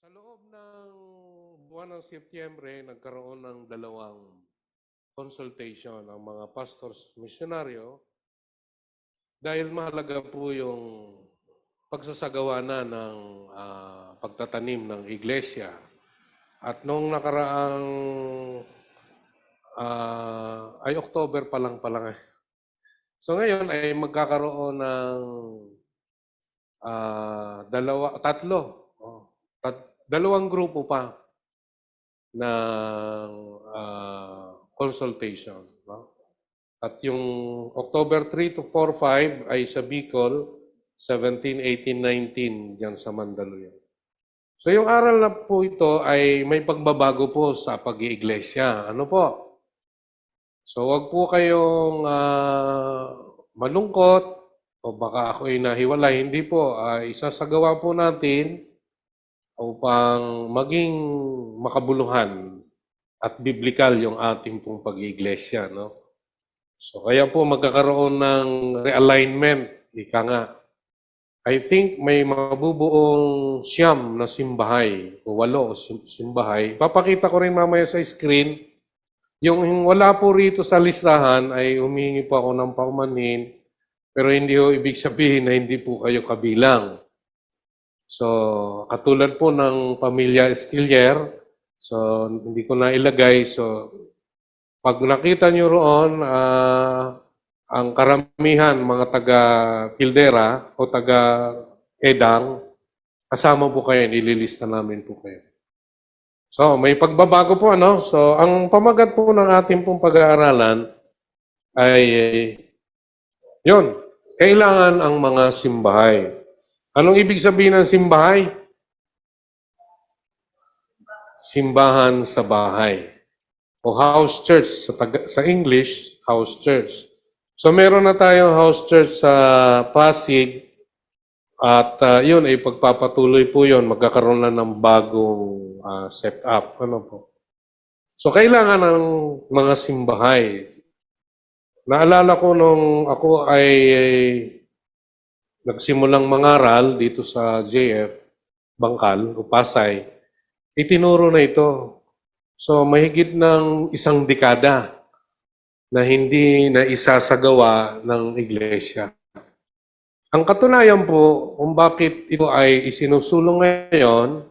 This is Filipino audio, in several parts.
Sa loob ng buwan ng Setyembre, nagkaroon ng dalawang consultation ang mga pastors misyonaryo dahil mahalaga po yung pagsasagawa na ng pagtatanim ng iglesia. At nung nakaraang ay October pa lang pala. So ngayon ay magkakaroon ng tatlo. Dalawang grupo pa ng consultation. No? At yung October 3 to 4, 5 ay sa Bicol, 17, 18, 19 diyan sa Mandaluyong. So yung aral na po ito ay may pagbabago po sa pag-iiglesia. Ano po? So wag po kayong malungkot o baka ako ay nahiwalay. Hindi po. Isasagawa po natin upang maging makabuluhan at biblikal yung ating pong pag-iiglesia. No? So kaya po magkakaroon ng realignment. Ika nga. I think may mabubuong 9 na simbahay o 8 simbahay. Papakita ko rin mamaya sa screen. Yung wala po rito sa listahan ay humingi po ako ng paumanhin, pero hindi ho ibig sabihin na hindi po kayo kabilang. So, katulad po ng pamilya Estilier, so hindi ko na ilagay. So, pag nakita nyo roon, ang karamihan mga taga Pildera o taga Edang, kasama po kayo, nililista namin po kayo. So, may pagbabago po, ano? So, ang pamagat po ng ating pong pag-aaralan ay, yun, kailangan ang mga simbahay. Anong ibig sabihin ng simbahay? Simbahan sa bahay. O house church, sa English, house church. So, meron na tayong house church sa Pasig at yun ay pagpapatuloy po yun, magkakaroon na ng bagong setup. Ano po? So, kailangan ng mga simbahay. Naalala ko nung ako ay nagsimulang mangaral dito sa JF, Bangkal, o Pasay, itinuro na ito. So, mahigit ng 1 dekada na hindi na isasagawa ng iglesia. Ang katunayan po kung bakit ito ay isinusulong ngayon,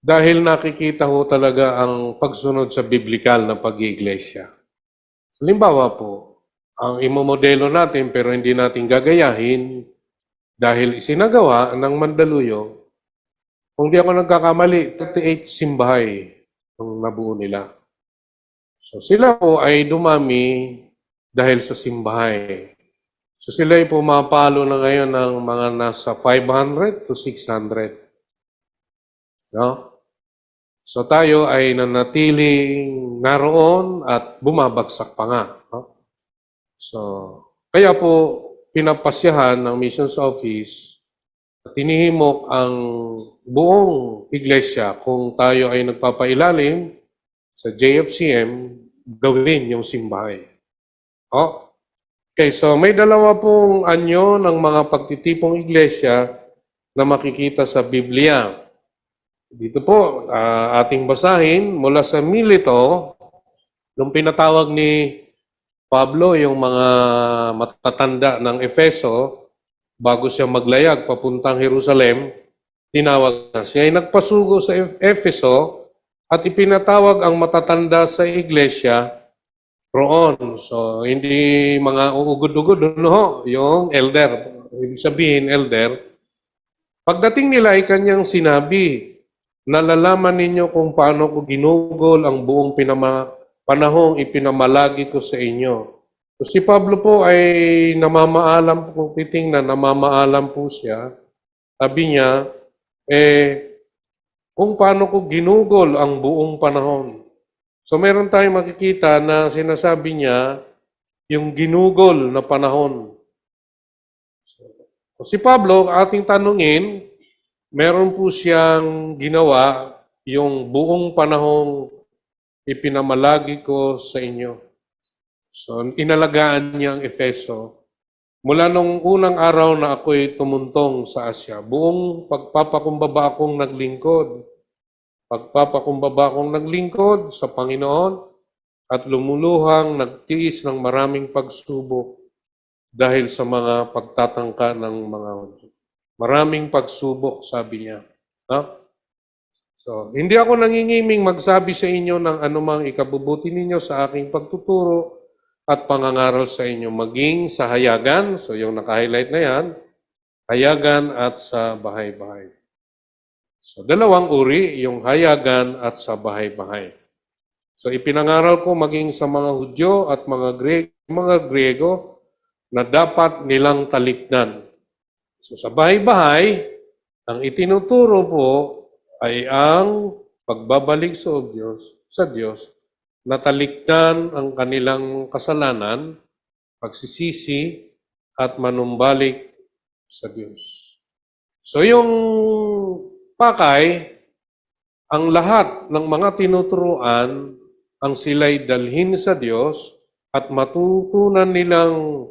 dahil nakikita ho talaga ang pagsunod sa biblikal na pag-iiglesia. Halimbawa po, ang imomodelo natin pero hindi natin gagayahin dahil isinagawa ng Mandaluyong, kung di ako nagkakamali, 38 simbahay ang nabuo nila. So sila po ay dumami dahil sa simbahay. So sila ay pumapalo na ngayon ng mga nasa 500 to 600. No? So tayo ay nanatiling naroon at bumabagsak pa nga. No? So, kaya po pinapasyahan ng Missions Office at tinihimok ang buong iglesia kung tayo ay nagpapailalim sa JFCM, gawin yung simbahay. Oh, okay, so may dalawa pong anyo ng mga pagtitipong iglesia na makikita sa Biblia. Dito po, ating basahin mula sa Mileto, nung pinatawag ni Pablo yung mga matatanda ng Efeso, bago siya maglayag papuntang Jerusalem, tinawag na. Siya ay nagpasugo sa Efeso at ipinatawag ang matatanda sa iglesia roon. So, hindi mga uugod-ugod, no? Yung elder. Ibig sabihin, elder. Pagdating nila ay kanyang sinabi, nalalaman ninyo kung paano ko ginugol ang buong panahong ipinamalagi ko sa inyo. So, si Pablo po ay namamaalam, kung titingnan, namamaalam po siya. Sabi niya, kung paano ko ginugol ang buong panahon. So meron tayong makikita na sinasabi niya yung ginugol na panahon. So, si Pablo, ating tanungin, meron po siyang ginawa yung buong panahong ipinamalagi ko sa inyo. So inalagaan niya ang Efeso. Mula nung unang araw na ako'y tumuntong sa Asya, buong pagpapakumbaba akong naglingkod. Pagpapakumbaba akong naglingkod sa Panginoon at lumuluhang nagtiis ng maraming pagsubok dahil sa mga pagtatangka ng mga maraming pagsubok, sabi niya. No? So, hindi ako nangingiming magsabi sa inyo ng anumang ikabubuti ninyo sa aking pagtuturo at pangangaral sa inyo, maging sa hayagan, so yung naka-highlight na yan, hayagan at sa bahay-bahay. So, dalawang uri, yung hayagan at sa bahay-bahay. So, ipinangaral ko maging sa mga Hudyo at mga Griego na dapat nilang talikdan. So, sa bahay-bahay, ang itinuturo po ay ang pagbabalik sa Diyos, na talikdan ang kanilang kasalanan, pagsisisi, at manumbalik sa Diyos. So yung pakay, ang lahat ng mga tinuturuan, ang sila'y dalhin sa Diyos at matutunan nilang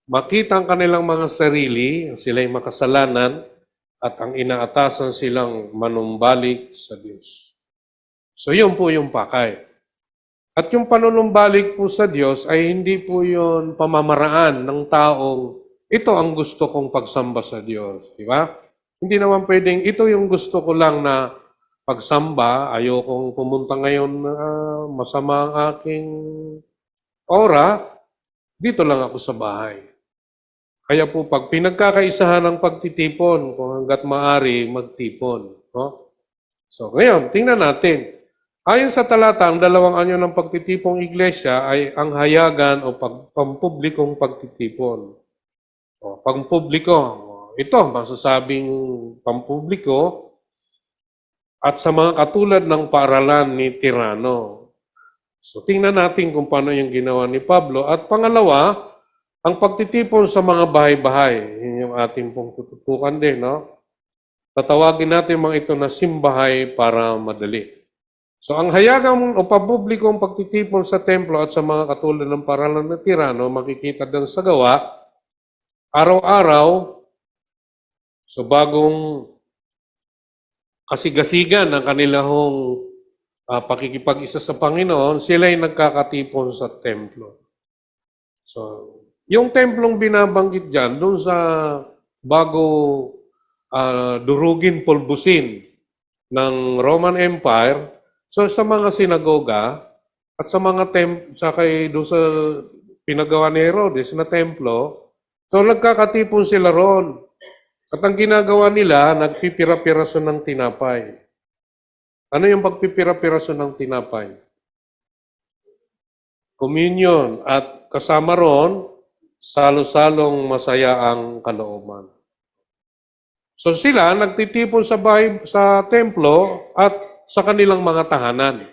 makita ang kanilang mga sarili, sila'y makasalanan, at ang inaatasan silang manumbalik sa Diyos. So yun po yung pakay. At yung panunumbalik po sa Diyos ay hindi po yun pamamaraan ng taong ito ang gusto kong pagsamba sa Diyos. Di ba? Hindi naman pwedeng ito yung gusto ko lang na pagsamba, ayokong pumunta ngayon na masama ang aking aura, dito lang ako sa bahay. Kaya po pag pinagkakaisahan ng pagtitipon, kung hanggat maaari, magtipon. No? So ngayon, tingnan natin. Ayon sa talata, ang dalawang anyo ng pagtitipong iglesia ay ang hayagan o pampublikong pagtitipon. O, pampubliko, ito, masasabing pampubliko at sa mga katulad ng paaralan ni Tirano. So tingnan natin kung paano yung ginawa ni Pablo. At pangalawa, ang pagtitipon sa mga bahay-bahay. Yun yung ating pong tututukan din, no? Tatawagin natin mga ito na simbahay para madali. So ang hayagang o pampublikong pagtitipon sa templo at sa mga katulad ng paralan ng Tirano, makikita din sa gawa, araw-araw, so bagong kasigasigan ng kanilang pakikipag-isa sa Panginoon, sila ay nagkakatipon sa templo. So, yung templong binabanggit dyan, doon sa bago durugin, pulbusin ng Roman Empire, so sa mga sinagoga at sa mga doon sa pinagawa ni Herodes na templo, so nagkakatipon sila roon. At ang ginagawa nila, nagpipira-piraso ng tinapay. Ano yung pagpipira-piraso ng tinapay? Communion. At kasama roon, salo-salong masaya ang kalooban. So sila nagtitipon sa templo at sa kanilang mga tahanan.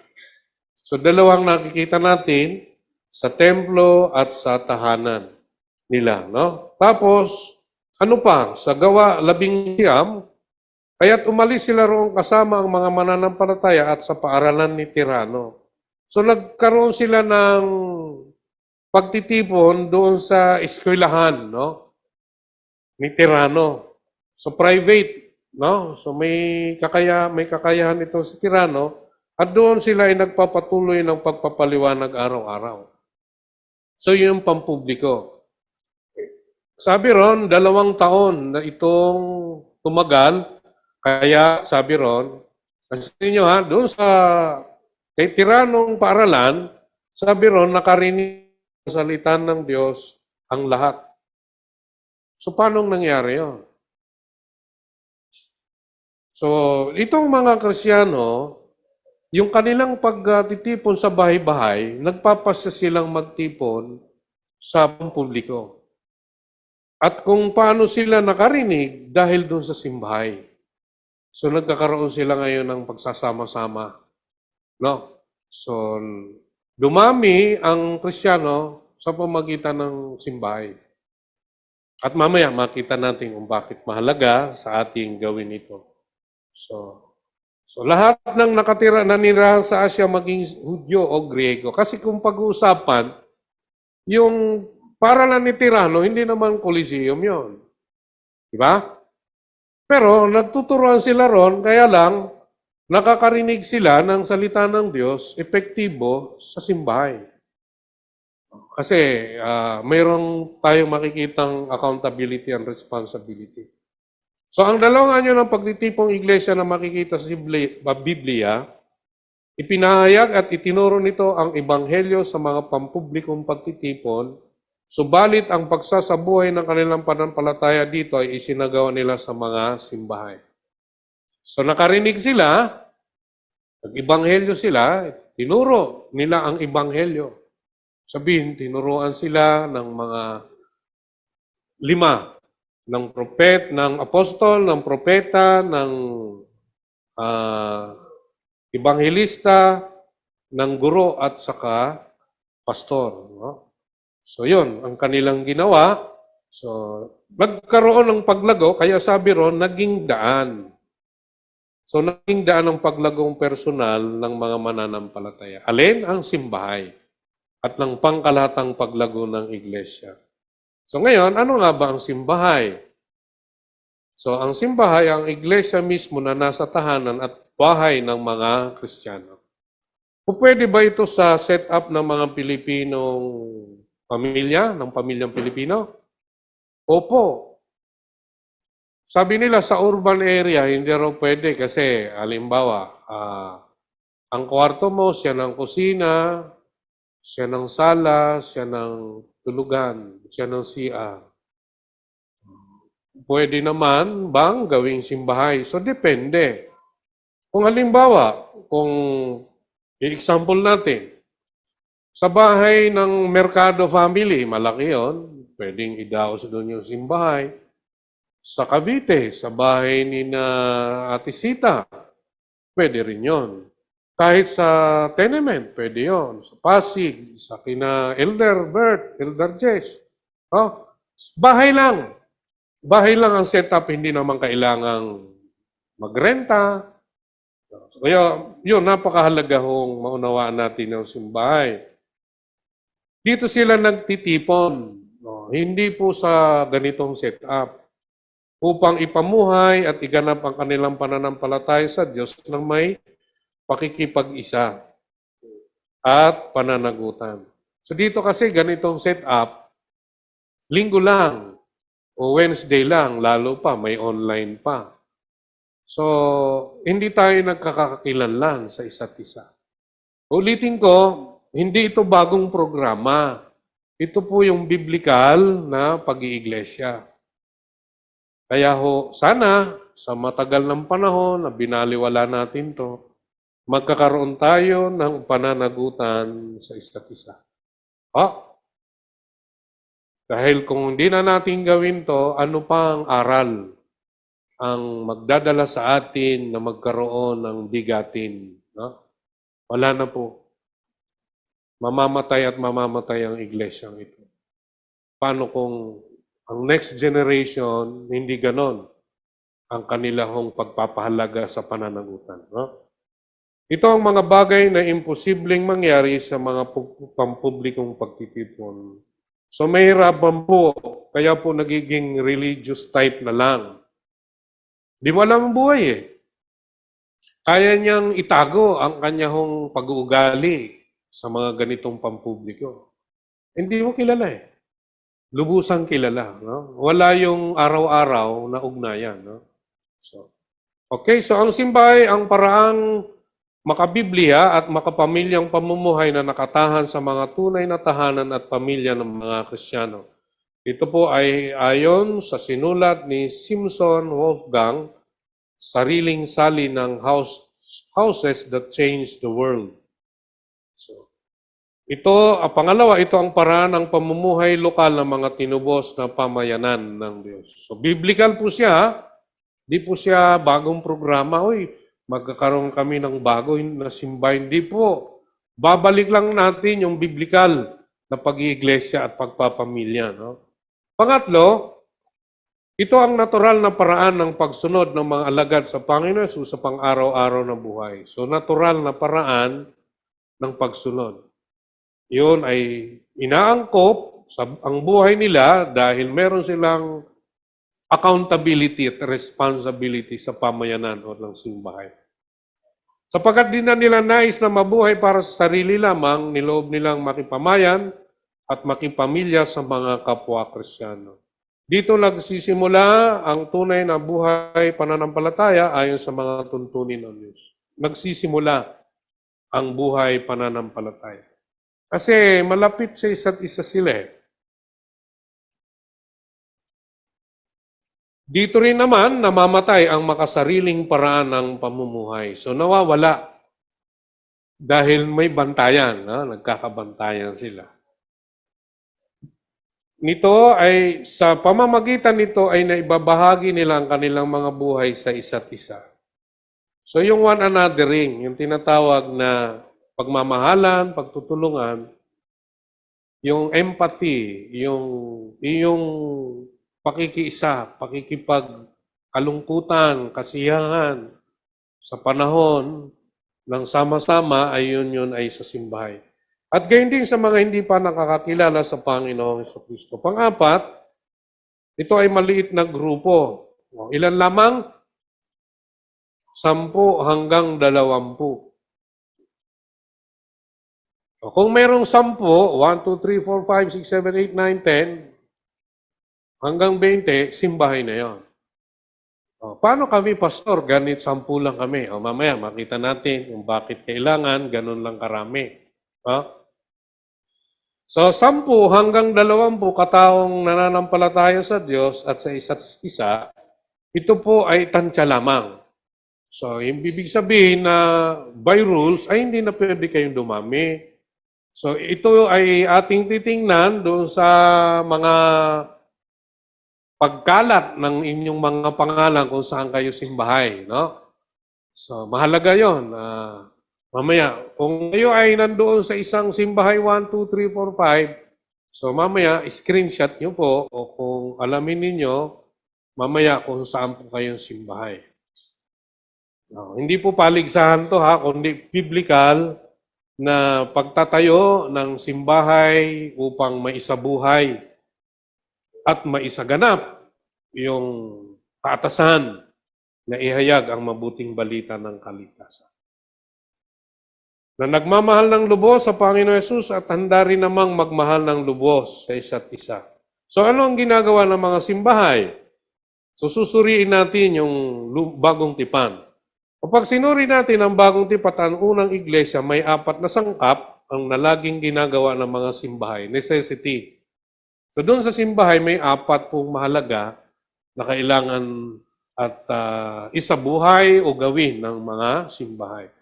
So dalawang nakikita natin sa templo at sa tahanan nila, no? Tapos ano pa? Sa Gawa 11, kaya't umalis sila roon kasama ang mga mananampalataya at sa paaralan ni Tirano. So nagkaroon sila ng pagtitipon doon sa eskwelahan, no? Ni Tirano. So private, no? So may kakayahan ito si Tirano at doon sila ay nagpapatuloy ng pagpapaliwanag araw-araw. So yun yung pampubliko. Sabi ron, 2 taon na itong tumagal, kaya sabi ron, kasi niyo ha, doon sa kay Tiranong paaralan, sabi ron, nakarinig sa salita ng Diyos ang lahat. So, paano nangyari yun? So, itong mga Kristiyano, yung kanilang pagtitipon sa bahay-bahay, nagpapasya silang magtipon sa pampubliko. At kung paano sila nakarinig, dahil doon sa simbahay. So, nagkakaroon sila ngayon ng pagsasama-sama. No? So, dumami ang Kristiyano sa pamagitan ng simbahay. At mamaya makita natin kung bakit mahalaga sa ating gawin ito. So lahat ng nanirahan sa Asya maging Hudyo o Griego. Kasi kung pag-uusapan, yung Para lang ni Tirano, hindi naman Coliseum yon, di ba? Pero nagtuturuan sila ron, kaya lang nakakarinig sila ng salita ng Diyos epektibo sa simbahay. Kasi mayroon tayong makikitang accountability and responsibility. So ang dalawang anyo ng pagtitipong iglesia na makikita sa Biblia, ipinahayag at itinuro nito ang ebanghelyo sa mga pampublikong pagtitipon, subalit ang pagsasabuhay ng kanilang pananampalataya dito ay isinagawa nila sa mga simbahay. So nakarinig sila, nag-ebanghelyo sila, tinuro nila ang ebanghelyo. Sabihin, tinuruan sila ng mga 5, ng apostol, ng propeta, ng ebanghelista, ng guro at saka pastor. No? So yun, ang kanilang ginawa. So nagkaroon ng paglago, kaya sabi ron, naging daan. So naging daan ng paglagong personal ng mga mananampalataya. Alin? Ang simbahay at ng pangkalahatang paglago ng iglesia. So ngayon, ano nga ba ang simbahay? So ang simbahay, ang iglesia mismo na nasa tahanan at bahay ng mga Kristiyano. Pwede ba ito sa setup ng mga Pilipinong pamilya, ng pamilyang Pilipino? Opo. Sabi nila sa urban area, hindi raw pwede kasi, halimbawa, ang kwarto mo, siya ng kusina, siya ng sala, siya ng tulugan, siya ng CR. Pwede naman bang gawing simbahay? So depende. Kung halimbawa, kung i-example natin, sa bahay ng Mercado family, malaki yon, pwedeng idaos doon yung simbahay. Sa Cavite, sa bahay ni na Ate Sita, pwede rin yon. Kahit sa tenement, pwede yon. Sa Pasig, sa kina Elder Bert, Elder Jess. Oh, bahay lang. Bahay lang ang setup, hindi naman kailangang magrenta. Kaya yun, napakahalaga hong maunawaan natin ng simbahay. Dito sila nagtitipon. No, hindi po sa ganitong setup. Upang ipamuhay at iganap ang kanilang pananampalataya sa Diyos ng may pakikipag-isa at pananagutan. So dito kasi ganitong setup, linggo lang o Wednesday lang, lalo pa, may online pa. So, hindi tayo nagkakakilanlan sa isa't isa. Ulitin ko, hindi ito bagong programa. Ito po yung biblical na pag-iiglesia. Kaya ho, sana sa matagal ng panahon na binaliwala natin to, magkakaroon tayo ng pananagutan sa isa't isa. Dahil kung hindi na natin gawin to, ano pang aral ang magdadala sa atin na magkaroon ng bigatin? No? Wala na po. Mamamatay at mamamatay ang iglesyang ito. Paano kung ang next generation, hindi ganon ang kanilang pagpapahalaga sa pananagutan. No? Ito ang mga bagay na imposibleng mangyari sa mga pampublikong pagtitipon. So mahirapan po, kaya po nagiging religious type na lang. Di mo alam ang buhay eh. Kaya niyang itago ang kanyang pag-uugali sa mga ganitong pampubliko. Hindi mo kilala eh. Lubusang kilala. No? Wala yung araw-araw na ugnayan. No? So, okay, so ang simbahay, ang paraang makabiblia at makapamilyang pamumuhay na nakatahan sa mga tunay na tahanan at pamilya ng mga Kristiyano. Ito po ay ayon sa sinulat ni Simpson Wolfgang, Sariling Sali ng Houses That Changed the World. So, ito, pangalawa, ito ang paraan ng pamumuhay lokal ng mga tinubos na pamayanan ng Diyos. So, biblical po siya, di po siya bagong programa, magkakaroon kami ng bago na simbahan. Hindi po. Babalik lang natin yung biblical na pag-iiglesia at pagpapamilya. No? Pangatlo, ito ang natural na paraan ng pagsunod ng mga alagad sa Panginoon sa pang-araw-araw na buhay. So, natural na paraan ng pagsunod. Yun ay inaangkop Ang buhay nila, dahil meron silang accountability at responsibility sa pamayanan o ng simbahan. Sapagkat di na nila nais na mabuhay para sa sarili lamang, niloob nilang makipamayan at makipamilya sa mga kapwa Kristiyano. Dito nagsisimula ang tunay na buhay pananampalataya ayon sa mga tuntunin ng Diyos. Nagsisimula ang buhay pananampalataya. Kasi malapit sa isa't isa sila eh. Dito rin naman, namamatay ang makasariling paraan ng pamumuhay. So nawawala dahil may bantayan, nagkakabantayan sila. Nito ay, sa pamamagitan nito ay naibabahagi nila ang kanilang mga buhay sa isa't isa. So yung one anothering, yung tinatawag na pagmamahalan, pagtutulungan, yung empathy, yung pakikiisa, pakikipagkalungkutan, kasiyahan sa panahon ng sama-sama ay yun ay sa simbahay. At gayon din sa mga hindi pa nakakakilala sa Panginoong Jesucristo. Pang-apat, ito ay maliit na grupo. Ilan lamang? 10 hanggang 20. Kung merong 10, 1, 2, 3, 4, 5, 6, 7, 8, 9, 10, hanggang 20, simbahay na yon. Paano kami, pastor? Ganit 10 lang kami. Mamaya, makita natin kung bakit kailangan, ganun lang karami. So, 10 hanggang 20 kataong nananampalataya sa Diyos at sa isa't isa, ito po ay tansya lamang. So, yung bibig sabihin na by rules, ay hindi na pwede kayong dumami. So, ito ay ating titingnan doon sa mga pagkalat ng inyong mga pangalan kung saan kayo simbahay, no? So, mahalaga yon. Mamaya, kung kayo ay nandoon sa isang simbahay 1, 2, 3, 4, 5, so mamaya, screenshot nyo po o kung alamin ninyo, mamaya kung saan po kayong simbahay. Hindi po paligsahan to kundi biblical na pagtatayo ng simbahay upang maisabuhay at maisaganap yung kaatasan na ihayag ang mabuting balita ng kaligtasan. Na nagmamahal ng lubos sa Panginoon Hesus at handa rin namang magmahal ng lubos sa isa't isa. So ano ang ginagawa ng mga simbahay? So susuriin natin yung bagong tipan. Kapag sinuri natin ang bagong tipan, ang unang iglesia, may 4 na sangkap ang nalaging ginagawa ng mga simbahay. Necessity. So doon sa simbahay, may 4 pong mahalaga na kailangan at isabuhay o gawin ng mga simbahay.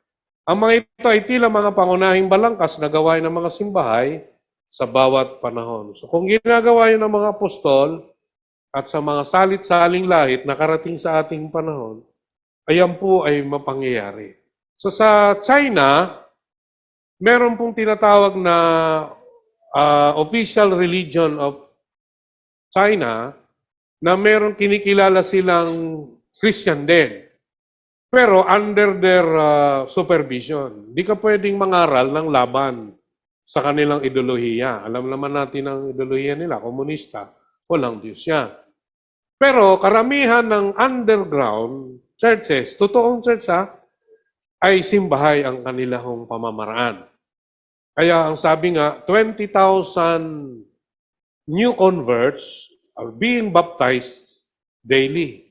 Ang mga ito ay tila mga pangunahing balangkas na gawain ng mga simbahay sa bawat panahon. So kung ginagawa yun ng mga apostol at sa mga salit-saling lahit na karating sa ating panahon, ayan po ay mapangyayari. So sa China, meron pong tinatawag na official religion of China na meron kinikilala silang Christian din. Pero under their supervision. Hindi ka pwedeng mangaral ng laban sa kanilang ideolohiya. Alam naman natin ang ideolohiya nila, komunista. Walang Diyos yan. Pero karamihan ng underground churches, totoong church ay simbahay ang kanilang pamamaraan. Kaya ang sabi nga, 20,000 new converts are being baptized daily.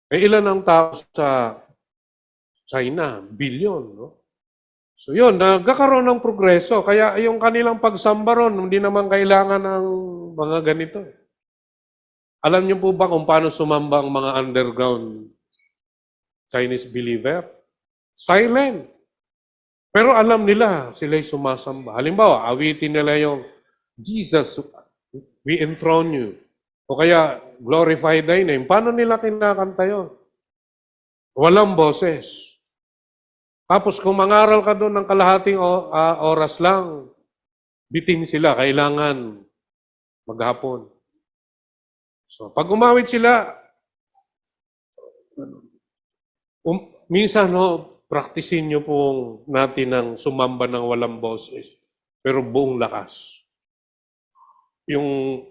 Ilan ang tao sa China? Billion, no? So yun, nagkakaroon ng progreso. Kaya yung kanilang pagsamba ron, hindi naman kailangan ng mga ganito. Alam niyo po ba kung paano sumamba ang mga underground Chinese believer? Silent. Pero alam nila, sila'y sumasamba. Halimbawa, awitin nila yung Jesus, we enthrone you. O kaya, glorify thy name. Paano nila kinakanta yun? Walang boses. Tapos kung mangaral ka doon ng kalahating oras lang, bitin sila, kailangan maghapon. So, pag umawit sila, minsan, praktisin nyo pong natin ang sumamba ng walang boses, pero buong lakas. yung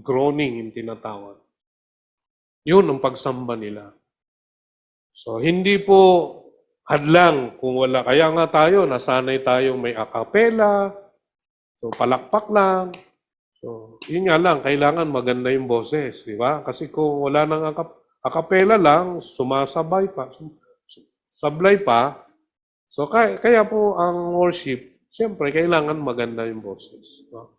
groaning yung tinatawag. Yun ang pagsamba nila. So, hindi po hadlang kung wala. Kaya nga tayo, nasanay tayong may acapella, so palakpak lang. So, yun nga lang, kailangan maganda yung boses, di ba? Kasi kung wala nang acapella lang, sumasabay pa, sablay pa. So, kaya po ang worship, siyempre, kailangan maganda yung boses. No?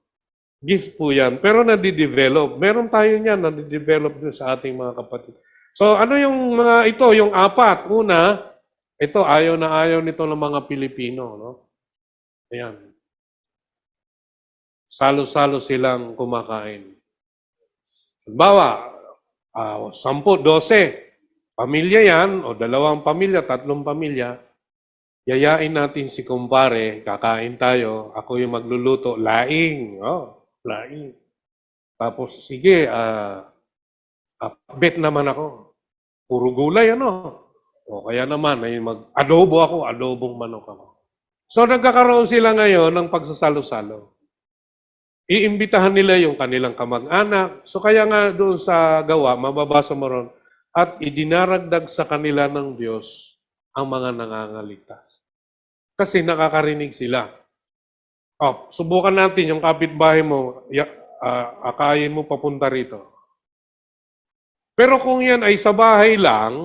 Gift po yan. Pero nadidevelop. Meron tayo niyan, nadidevelop din sa ating mga kapatid. So, ano yung mga ito, yung apat? Una, ito, ayaw na ayaw nito ng mga Pilipino. No? Ayan. Salo-salo silang kumakain. Halimbawa, 10, 12. Pamilya yan, o 2 pamilya, 3 pamilya. Yayain natin si kumpare, kakain tayo, ako yung magluluto, laing. Laing. Tapos, sige, bet naman ako. Puro gulay, ano? O kaya naman, ay mag-adobo ako, adobong manok ako. So, nagkakaroon sila ngayon ng pagsasalo-salo. Iimbitahan nila yung kanilang kamag-anak. So, kaya nga doon sa gawa, mababasa mo ron, at idinaragdag sa kanila ng Diyos ang mga nangangaligtas. Kasi nakakarinig sila. Subukan natin yung kapitbahay mo, akayin mo papunta rito. Pero kung yan ay sa bahay lang,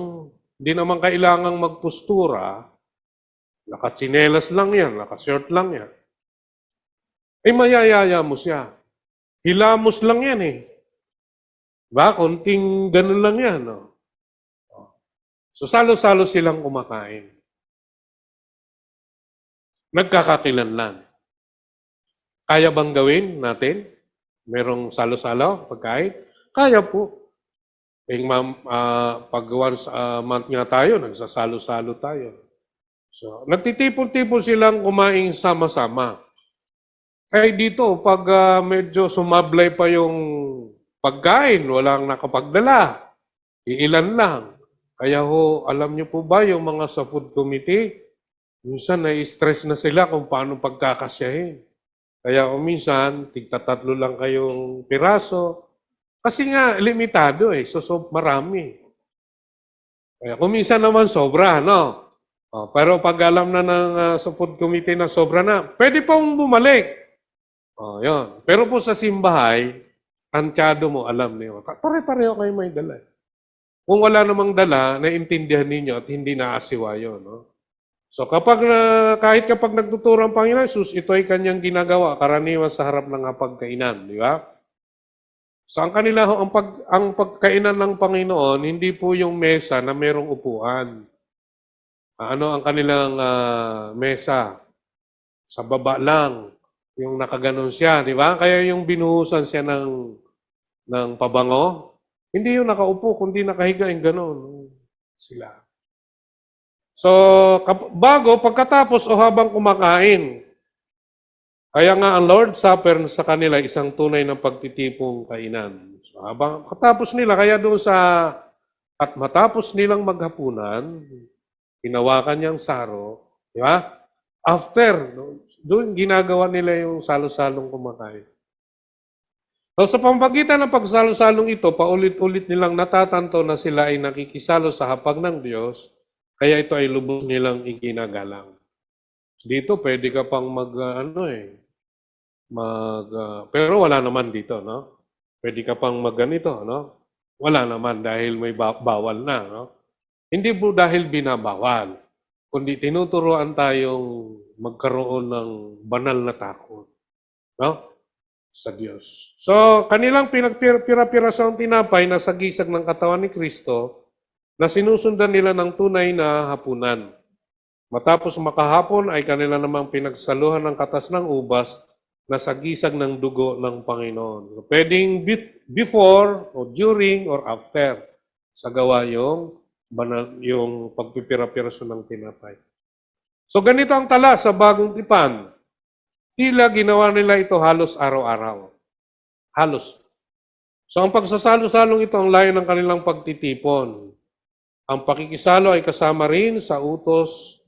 hindi naman kailangang magpostura, nakatsinelas lang yan, nakashort lang yan, ay mayayaya mo siya. Hilamos lang yan eh. Ba? Konting ganun lang yan. No? So, salo-salo silang kumakain. Nagkakakilanlan. Kaya bang gawin natin? Merong salo-salo pagkain? Kaya po. Pag once a month nga tayo, nagsasalo-salo tayo. So, nagtitipon-tipon silang kumain sama-sama. Kaya dito, pag medyo sumablay pa yung pagkain, walang nakapagdala, iilan lang. Kaya ho, alam niyo po ba yung mga sa food committee, minsan na-stress na sila kung paano pagkakasyahin. Kaya minsan, tigta-3 lang kayong piraso. Kasi nga, limitado eh. So marami. Kaya kung minsan naman sobra, no? Pero pag alam na ng sa food committee na sobra na, pwede pong bumalik. Yun. Pero po sa simbahay, tansyado mo, alam niyo. Pare-pareho kayo may dala. Kung wala namang dala, naiintindihan ninyo at hindi naasiwa yun. No? So kahit kapag nagtuturo ang Panginoon Jesus, ito ay kanyang ginagawa, karaniwan sa harap ng hapagkainan. Di ba? So ang pagkainan ng Panginoon, hindi po yung mesa na merong upuan. Ano ang kanilang mesa? Sa baba lang. Yung nakaganon siya, di ba? Kaya yung binuhusan siya ng pabango, hindi yung nakaupo, kundi nakahiga yung ganon. Sila. So, pagkatapos o habang kumakain, kaya nga ang Lord's Supper sa kanila isang tunay ng pagtitipong kainan. So, habang katapos nila, kaya doon at matapos nilang maghapunan, hinawakan niyang saro, di ba? After, doon ginagawa nila yung salo-salong kumakain. So, sa pamamagitan ng pagsalo-salong ito, paulit-ulit nilang natatanto na sila ay nakikisalo sa hapag ng Diyos, kaya ito ay lubos nilang iginagalang. Dito, pwede ka pang pero wala naman dito, no? Pwede ka pang magganito, no? Wala naman dahil may bawal na, no? Hindi po dahil binabawal, kundi tinuturuan tayong magkaroon ng banal na takot, no? Sa Diyos. So, kanilang pinagpira-pirasang tinapay na sagisag ng katawan ni Kristo na sinusundan nila ng tunay na hapunan. Matapos makahapon ay kanila namang pinagsaluhan ng katas ng ubas na sagisag ng dugo ng Panginoon. Pwedeng before, or during, or after sa gawa yung pagpipira-piraso ng tinapay. So ganito ang tala sa bagong tipan. Tila ginawa nila ito halos araw-araw. Halos. So ang pagsasalo-salong ito ang layo ng kanilang pagtitipon. Ang pakikisalo ay kasama rin sa utos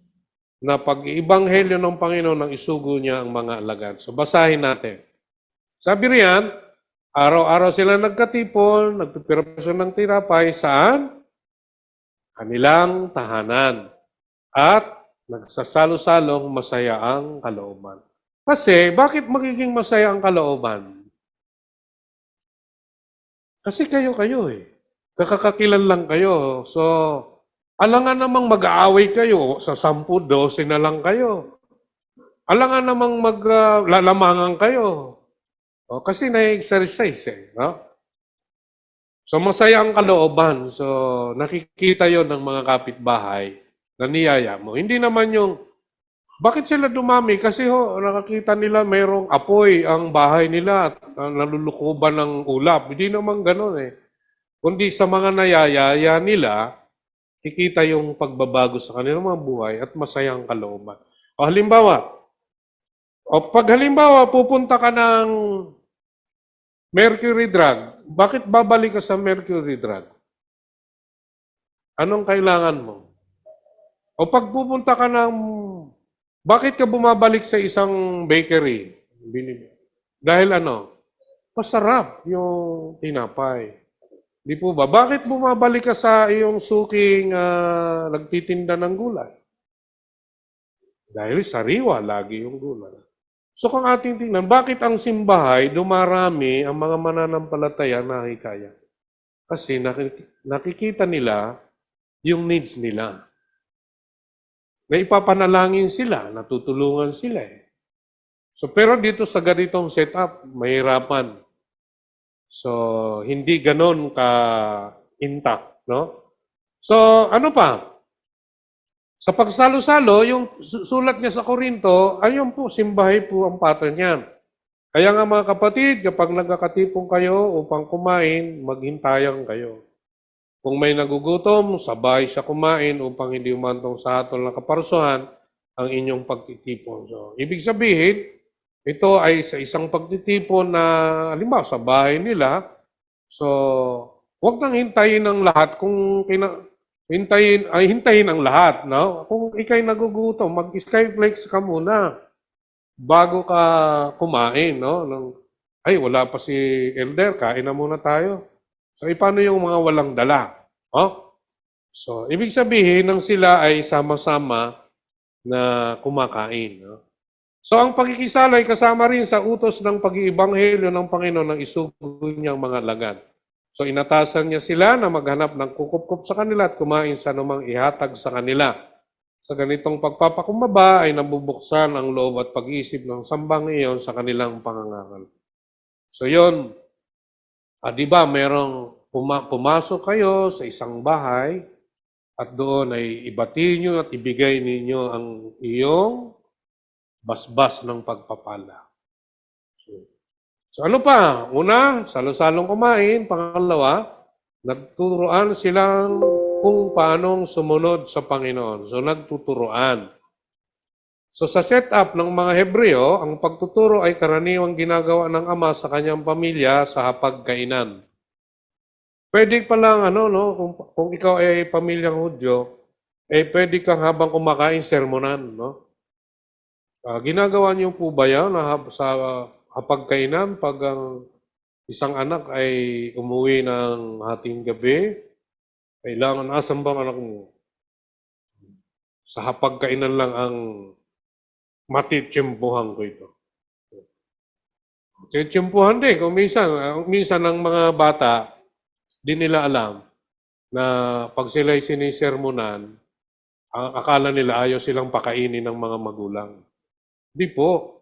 na pag-iibanghelyo ng Panginoon nang isugo niya ang mga alagad. So basahin natin. Sabi riyan, araw-araw sila nagkatipon, nagpipiraso ng tinapay, saan? Kanilang tahanan. At nagsasalo-salong masaya ang kalooban. Kasi, bakit magiging masaya ang kalooban? Kasi kayo-kayo eh. Kakakakilan lang kayo. So, alangan namang mag-aaway kayo. Sa 10-12 na lang kayo. Alangan namang maglalamangan kayo. O, kasi na-exercise eh. No? So, masaya ang kalooban. So, nakikita yon ng mga kapitbahay na niyaya mo. Hindi naman yung, bakit sila dumami? Kasi nakakita nila mayroong apoy ang bahay nila at nalulukuban ng ulap. Hindi naman ganun eh. Kundi sa mga nayayaya nila, kikita yung pagbabago sa kanilang mga buhay at masayang kalooban. Pag halimbawa, pupunta ka ng mercury drug, bakit babalik ka sa mercury drug? Anong kailangan mo? O pag pupunta ka ng, bakit ka bumabalik sa isang bakery? Dahil ano? Masarap yung tinapay. Di po ba? Bakit bumabalik ka sa iyong suking nagtitinda ng gulay? Dahil sariwa lagi yung gulay. So kung ating tingnan, bakit ang simbahay dumarami ang mga mananampalataya na hikaya? Kasi nakikita nila yung needs nila. Na ipapanalangin sila, natutulungan sila eh. So pero dito sa ganitong setup, mahirapan. So hindi ganon ka intact, no? So ano pa? Sa pagsalo-salo, yung sulat niya sa Korinto, ayun po, simbahay po ang pattern niyan. Kaya nga mga kapatid, kapag nagkakatipong kayo upang kumain, maghintayang kayo. Kung may nagugutom, sabay siya kumain upang hindi umantong sa hatol ng kaparusahan ang inyong pagtitipon. So, ibig sabihin, ito ay sa isang pagtitipon na, halimbawa, sa bahay nila. So, huwag nang hintayin ng lahat kung hintayin ang lahat, no? Kung ikay nagugutom, mag-skyflex ka muna bago ka kumain, no? Ay, wala pa si elder, kain na muna tayo. So, paano yung mga walang dala? Oh? So, ibig sabihin ng sila ay sama-sama na kumakain, no? So, ang pagkikisala ay kasama rin sa utos ng pag-iibanghelyo ng Panginoon ng isugo niyang mga lagad. So inatasan niya sila na maghanap ng kukup-kup sa kanila at kumain sa anumang ihatag sa kanila. Sa ganitong pagpapakumbaba ay nabubuksan ang loob at pag-iisip ng sambang iyon sa kanilang pangangaral. So yun, di ba merong pumasok kayo sa isang bahay at doon ay ibati nyo at ibigay ninyo ang iyong basbas ng pagpapala. So ano pa? Una, salo-salong kumain. Pangalawa, nagturuan silang kung paanong sumunod sa Panginoon. So nagtuturuan. So sa setup ng mga Hebreo, ang pagtuturo ay karaniwang ginagawa ng ama sa kanyang pamilya sa hapagkainan. Pwede pa lang, kung ikaw ay pamilyang Hudyo, pwede kang habang kumakain sermonan, no? Ginagawa niyo po ba yan sa hapagkainan pag ang isang anak ay umuwi ng hating gabi? Kailangan, asan bang anak mo? Sa hapagkainan lang ang matitsimpuhan ko ito. Tsimpuhan din. Kung minsan ang mga bata, di nila alam na pag sila'y sinisermonan, akala nila ayaw silang pakainin ng mga magulang. Di po.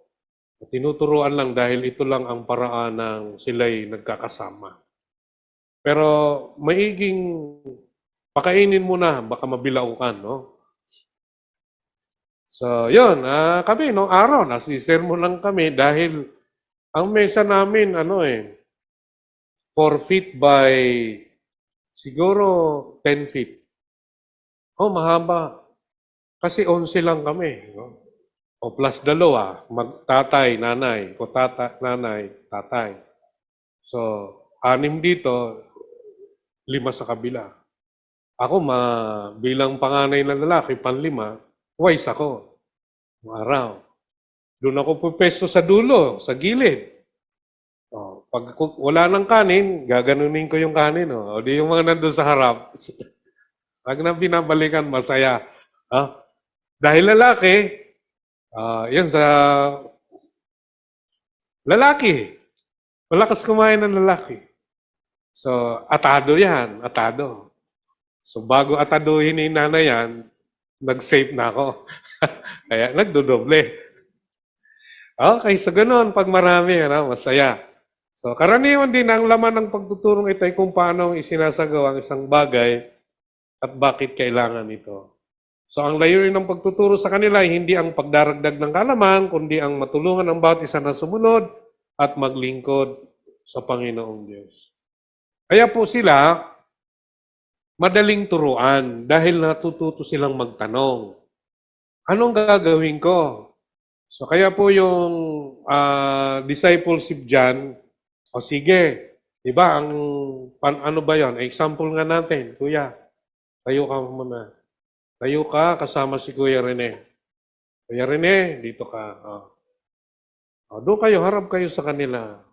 Tinuturuan lang dahil ito lang ang paraan ng sila'y nagkakasama. Pero maiging pakainin mo na, baka mabilaukan, no? So, yun, kami, no, araw, nasisermon lang kami dahil ang mesa namin, 4 feet by siguro 10 feet. Oh, mahaba. Kasi 11 lang kami, no? O plus dalawa, tatay, nanay, o nanay, tatay. So, 6 dito, 5 sa kabila. Ako, bilang panganay na lalaki, 5, twice ako. Araw. Doon ako pupesto sa dulo, sa gilid. pag wala ng kanin, gaganunin ko yung kanin. O di yung mga nandun sa harap, pag na binabalikan, masaya. Dahil lalaki, yan sa lalaki. Malakas kumain ng lalaki. So, atado yan, atado. So, bago ataduhin ni nanay yan, nag-save na ako. Kaya nagdodoble. Okay, so ganun, pag marami, masaya. So, karaniwan din ang laman ng pagtuturong ito ay kung paano isinasagawa ang isang bagay at bakit kailangan ito. So, ang layunin ng pagtuturo sa kanila ay hindi ang pagdaragdag ng kaalaman, kundi ang matulungan ang bawat isa na sumunod at maglingkod sa Panginoong Diyos. Kaya po sila, madaling turuan dahil natututo silang magtanong. Anong gagawin ko? So kaya po yung discipleship dyan, o sige, di ba, ano ba yon? Example nga natin, Kuya, tayo ka muna. Tayo ka kasama si Kuya Rene. Kuya Rene, dito ka. Doon kayo, harap kayo sa kanila.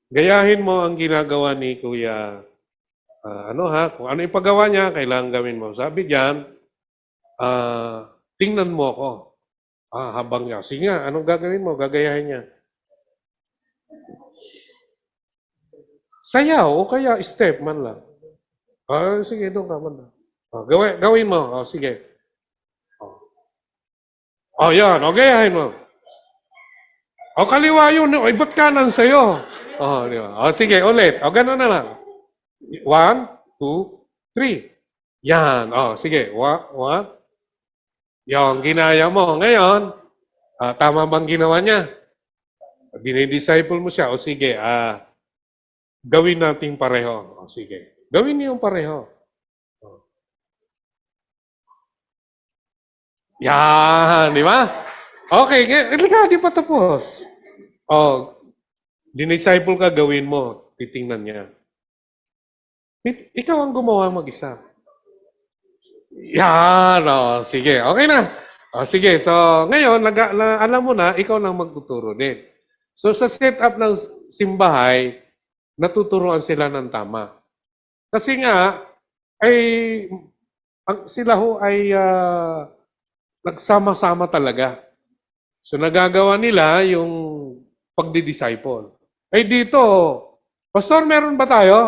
Gayahin mo ang ginagawa ni Kuya, kung ano ipagawa niya, kailangan gawin mo. Sabi diyan, tingnan mo ako. Habang niya. Sige nga, anong gagawin mo? Gagayahin niya. Sayaw o kaya step man lang. Sige, doon ka man lang. Gawin mo. Sige. Yan. Gayahin mo. Kaliwa yun. Ba't kanan sa'yo? Di ba? Sige, ulit. Gano'n na lang. 1, 2, 3. Yan. Sige. 1. Yung ginaya mo. Ngayon, tama bang ginawa niya? Dinidisciple mo siya. Sige, gawin natin pareho. Sige. Gawin niyo yung pareho. Yan. Di ba? Okay. Di pa tapos. Dinisciple ka, gawin mo. Titingnan niya. Ikaw ang gumawa mag-isa. Yan, sige. Okay na. Sige, so ngayon, alam mo na, ikaw nang magtuturo din. So sa setup ng simbahay, natuturuan sila ng tama. Kasi nga, sila ho ay nagsama-sama talaga. So nagagawa nila yung pagdi-disciple. Dito, Pastor, meron ba tayo?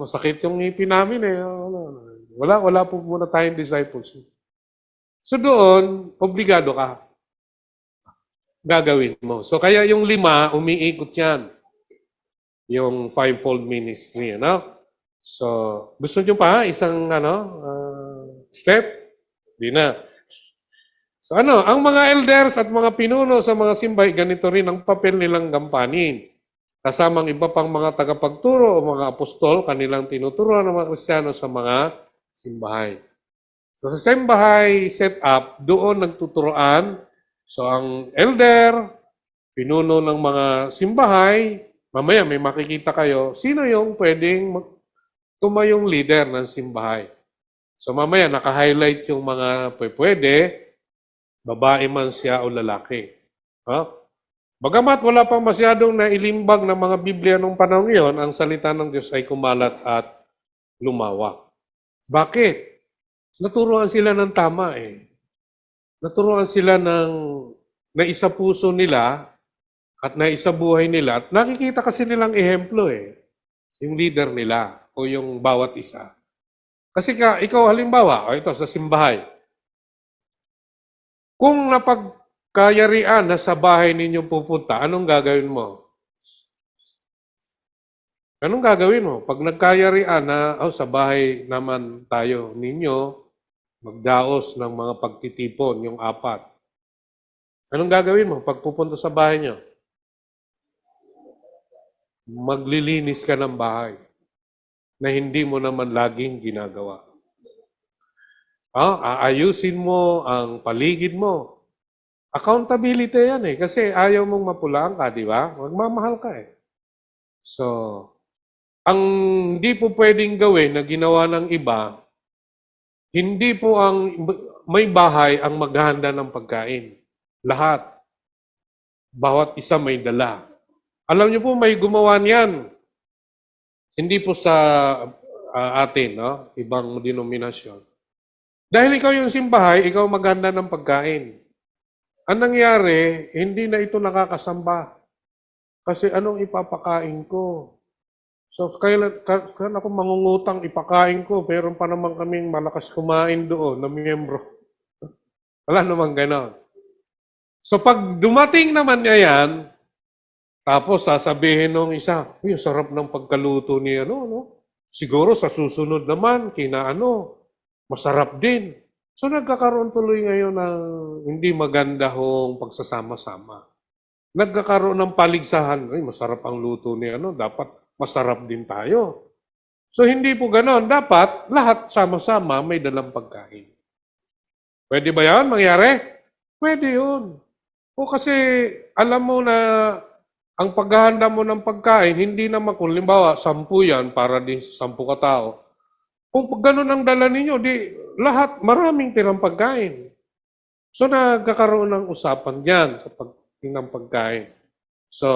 Masakit yung ngipin namin eh. Wala po muna tayong discipleship. So doon, obligado ka. Gagawin mo. So kaya yung 5, umiikot yan. Yung 5-fold ministry. So, gusto nyo pa isang step? Di na. So ang mga elders at mga pinuno sa mga simbay, ganito rin ang papel nilang gampanin. Kasamang iba pang mga tagapagturo o mga apostol, kanilang tinuturuan ng mga Kristiyano sa mga simbahay. So sa simbahay setup, doon nagtuturoan. So ang elder, pinuno ng mga simbahay, mamaya may makikita kayo, sino yung pwedeng tumayong leader ng simbahay. So mamaya naka-highlight yung mga pwede, babae man siya o lalaki. Bagamat wala pang masyadong nailimbag ng mga Biblia nung panahon ngayon, ang salita ng Diyos ay kumalat at lumawak. Bakit? Naturuan sila ng tama eh. Naturuan sila ng naisapuso nila at naisabuhay nila. At nakikita kasi nilang ehemplo eh. Yung leader nila o yung bawat isa. Kasi ikaw halimbawa, ito sa simbahay. Kung napagkayarian na sa bahay ninyo pupunta, anong gagawin mo? Anong gagawin mo? Pag nagkayarian na sa bahay naman tayo ninyo, magdaos ng mga pagtitipon, yung 4. Anong gagawin mo pag pupunta sa bahay nyo? Maglilinis ka ng bahay na hindi mo naman laging ginagawa. Aayusin mo ang paligid mo. Accountability yan eh. Kasi ayaw mong mapulaan ka, di ba? Magmamahal ka eh. So, ang hindi po pwedeng gawin na ginawa ng iba, hindi po may bahay ang maghahanda ng pagkain. Lahat. Bawat isa may dala. Alam niyo po, may gumawa niyan. Hindi po sa atin, no? Ibang denominasyon. Dahil ikaw yung simbahay, ikaw maganda ng pagkain. Ang nangyari, hindi na ito nakakasamba. Kasi anong ipapakain ko? So, kailan ako mangungutang ipakain ko, meron pa naman kaming malakas kumain doon na miyembro. Wala naman ganon. So, pag dumating naman niya yan, tapos sasabihin nung isa, uy, sarap ng pagkaluto niya, no? Siguro sa susunod naman, masarap din. So, nagkakaroon tuloy ngayon ng hindi maganda hong pagsasama-sama. Nagkakaroon ng paligsahan, ay, masarap ang luto niya, dapat masarap din tayo. So, hindi po ganon. Dapat lahat sama-sama may dalang pagkain. Pwede ba yan mangyari? Pwede yun. O kasi alam mo na ang paghahanda mo ng pagkain, hindi naman kung limbawa, 10 yan para din sa 10 katao. Kung gano'n ang dala ninyo, di lahat, maraming tirang pagkain. So, nagkakaroon ng usapan dyan sa pagtingin ng pagkain. So,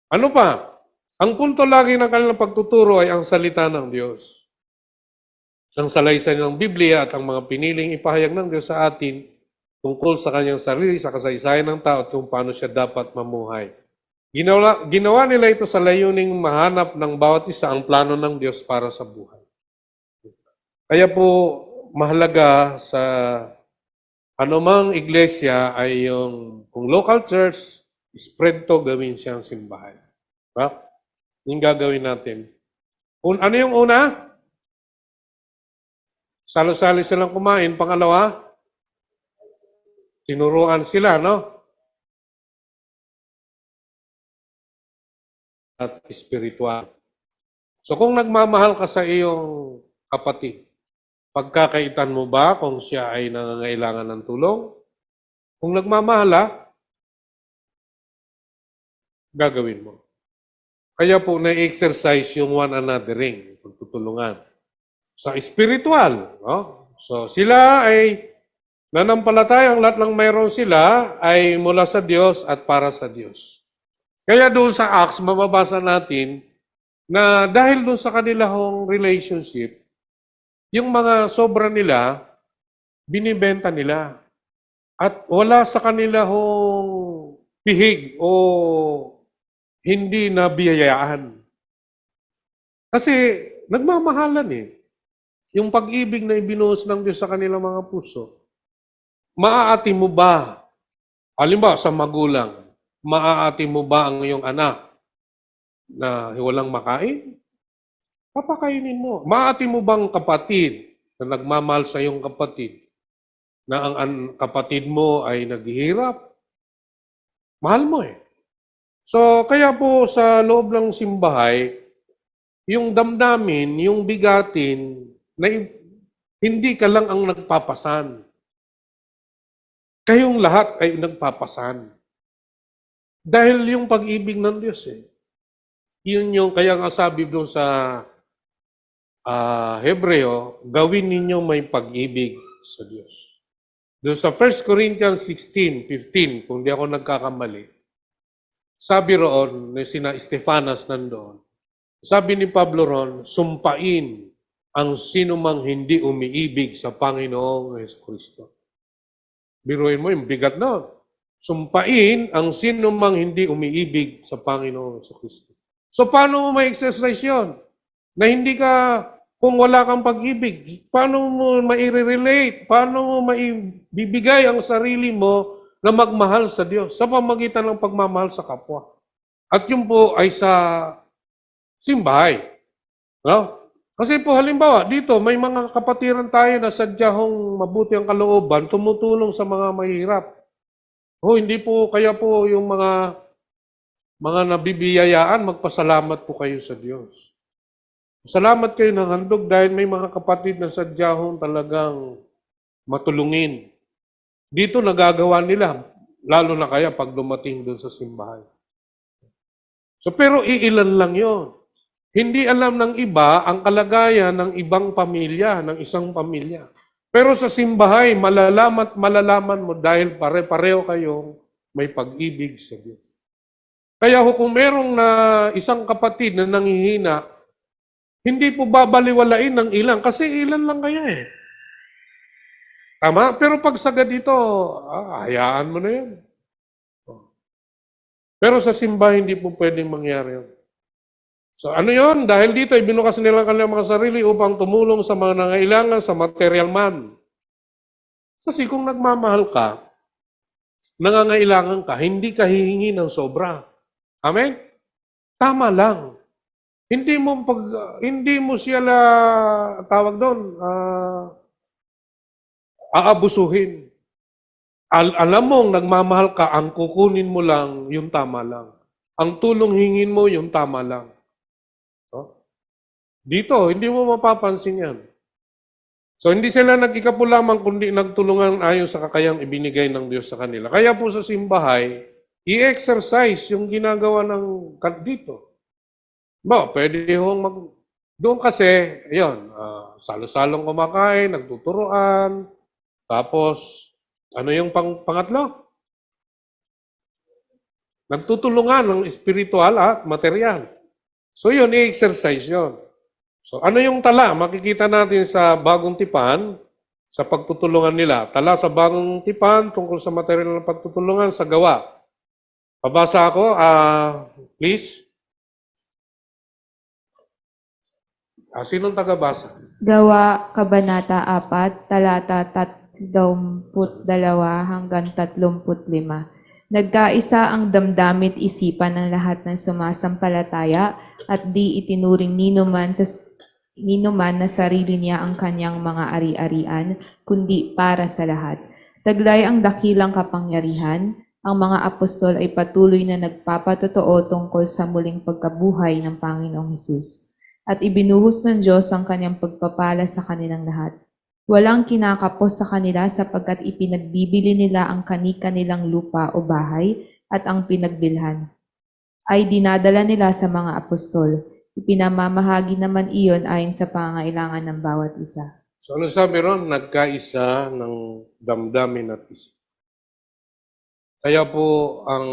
ano pa? Ang punto lagi ng kanilang pagtuturo ay ang salita ng Diyos. Ang salaysay ng Biblia at ang mga piniling ipahayag ng Diyos sa atin tungkol sa kanyang sarili, sa kasaysayan ng tao at kung paano siya dapat mamuhay. Ginawa nila ito sa layuning mahanap ng bawat isa ang plano ng Diyos para sa buhay. Kaya po mahalaga sa anumang iglesia ay kung local church, spread to, gawin siyang simbahan. Diba? Yung gagawin natin. Ano yung una? Salo-salo silang kumain. Pangalawa, tinuruan sila, no? At spiritual. So kung nagmamahal ka sa iyong kapatid, pagkakaitan mo ba kung siya ay nangangailangan ng tulong? Kung nagmamahala, gagawin mo. Kaya po na-exercise yung one anothering, pagtutulungan. Sa spiritual, no? So sila ay nanampalataya, ang lahat ng mayroon sila ay mula sa Diyos at para sa Diyos. Kaya doon sa Acts, mababasa natin na dahil doon sa kanilang relationship, yung mga sobra nila, binibenta nila. At wala sa kanilang pihig o hindi na biyayaan. Kasi nagmamahalan eh. Yung pag-ibig na ibinuhos ng Diyos sa kanilang mga puso, maaati mo ba, halimbawa sa magulang, maaati mo ba ang iyong anak na walang makain? Papakainin mo. Maaati mo bang kapatid na nagmamahal sa iyong kapatid, na ang kapatid mo ay naghihirap? Mahal mo eh. So, kaya po sa loob ng simbahay, yung damdamin, yung bigatin, na hindi ka lang ang nagpapasan. Kayong lahat ay nagpapasan. Dahil yung pag-ibig ng Diyos eh. Yun yung, kaya nga sabi doon sa Hebreo, gawin ninyo may pag-ibig sa Diyos. Doon sa 1 Corinthians 16:15, kung di ako nagkakamali, sabi roon, sina Estefanas nandoon, sabi ni Pablo roon, sumpain ang sinumang hindi umiibig sa Panginoong Jesucristo. Biruin mo, yung bigat na. Sumpain ang sinumang hindi umiibig sa Panginoong Jesucristo. So paano mo ma-exercise yun? Na hindi ka, kung wala kang pag-ibig, paano mo ma-relate? Paano mo maibibigay ang sarili mo na magmahal sa Diyos sa pamagitan ng pagmamahal sa kapwa? At yun po ay sa simbahay. No? Kasi po halimbawa, dito may mga kapatiran tayo na sadyahong mabuti ang kalooban, tumutulong sa mga mahirap. Hindi po, kaya po yung mga nabibiyayaan, magpasalamat po kayo sa Diyos. Salamat kayo ng handog dahil may mga kapatid na sadyahong talagang matulungin. Dito nagagawa nila, lalo na kaya pag dumating doon sa simbahan. So pero iilan lang yon. Hindi alam ng iba ang kalagayan ng ibang pamilya, ng isang pamilya. Pero sa simbahay, malalaman mo dahil pare-pareho kayong may pag-ibig sa Diyos. Kaya kung merong na isang kapatid na nanghihina, hindi po babaliwalain ng ilan kasi ilan lang kaya eh. Tama? Pero pag sagad dito, hayaan mo na yun. Pero sa simbahan, hindi po pwedeng mangyari yun. So ano yun? Dahil dito, ibinukas nila ang kanilang mga sarili upang tumulong sa mga nangailangan sa material man. Kasi kung nagmamahal ka, nangangailangan ka, hindi ka hihingi ng sobra. Amen? Tama lang. Hindi mo siya tawag doon, aabusuhin. Alam mong nagmamahal ka, ang kukunin mo lang, yung tama lang. Ang tulong hingin mo, yung tama lang. No? Dito, hindi mo mapapansin yan. So, hindi sila nagkikapo lamang, kundi nagtulungan ayon sa kakayang ibinigay ng Diyos sa kanila. Kaya po sa simbahay, i-exercise yung ginagawa ng dito. Pwede hong doon kasi, ayun, salo-salong kumakain, nagtuturoan, tapos, ano yung pangatlo? Nagtutulungan ng spiritual at material. So yun, i-exercise yun. So ano yung tala? Makikita natin sa bagong tipan, sa pagtutulungan nila. Tala sa bagong tipan tungkol sa material ng pagtutulungan sa gawa. Pabasa ako, please. Sinong tagabasa? Gawa, Kabanata 4, talata 32 hanggang 35. Nagkaisa ang damdamit isipan ng lahat ng sumasampalataya at di itinuring ninuman na sarili niya ang kanyang mga ari-arian, kundi para sa lahat. Taglay ang dakilang kapangyarihan, ang mga apostol ay patuloy na nagpapatotoo tungkol sa muling pagkabuhay ng Panginoong Hesus. At ibinuhos ng Diyos ang kanyang pagpapala sa kanilang lahat. Walang kinakapos sa kanila sapagkat ipinagbibili nila ang kani-kanilang lupa o bahay at ang pinagbilhan ay dinadala nila sa mga apostol. Ipinamamahagi naman iyon ayon sa pangailangan ng bawat isa. So ano sabi ron? Nagkaisa ng damdamin at isip. Kaya po ang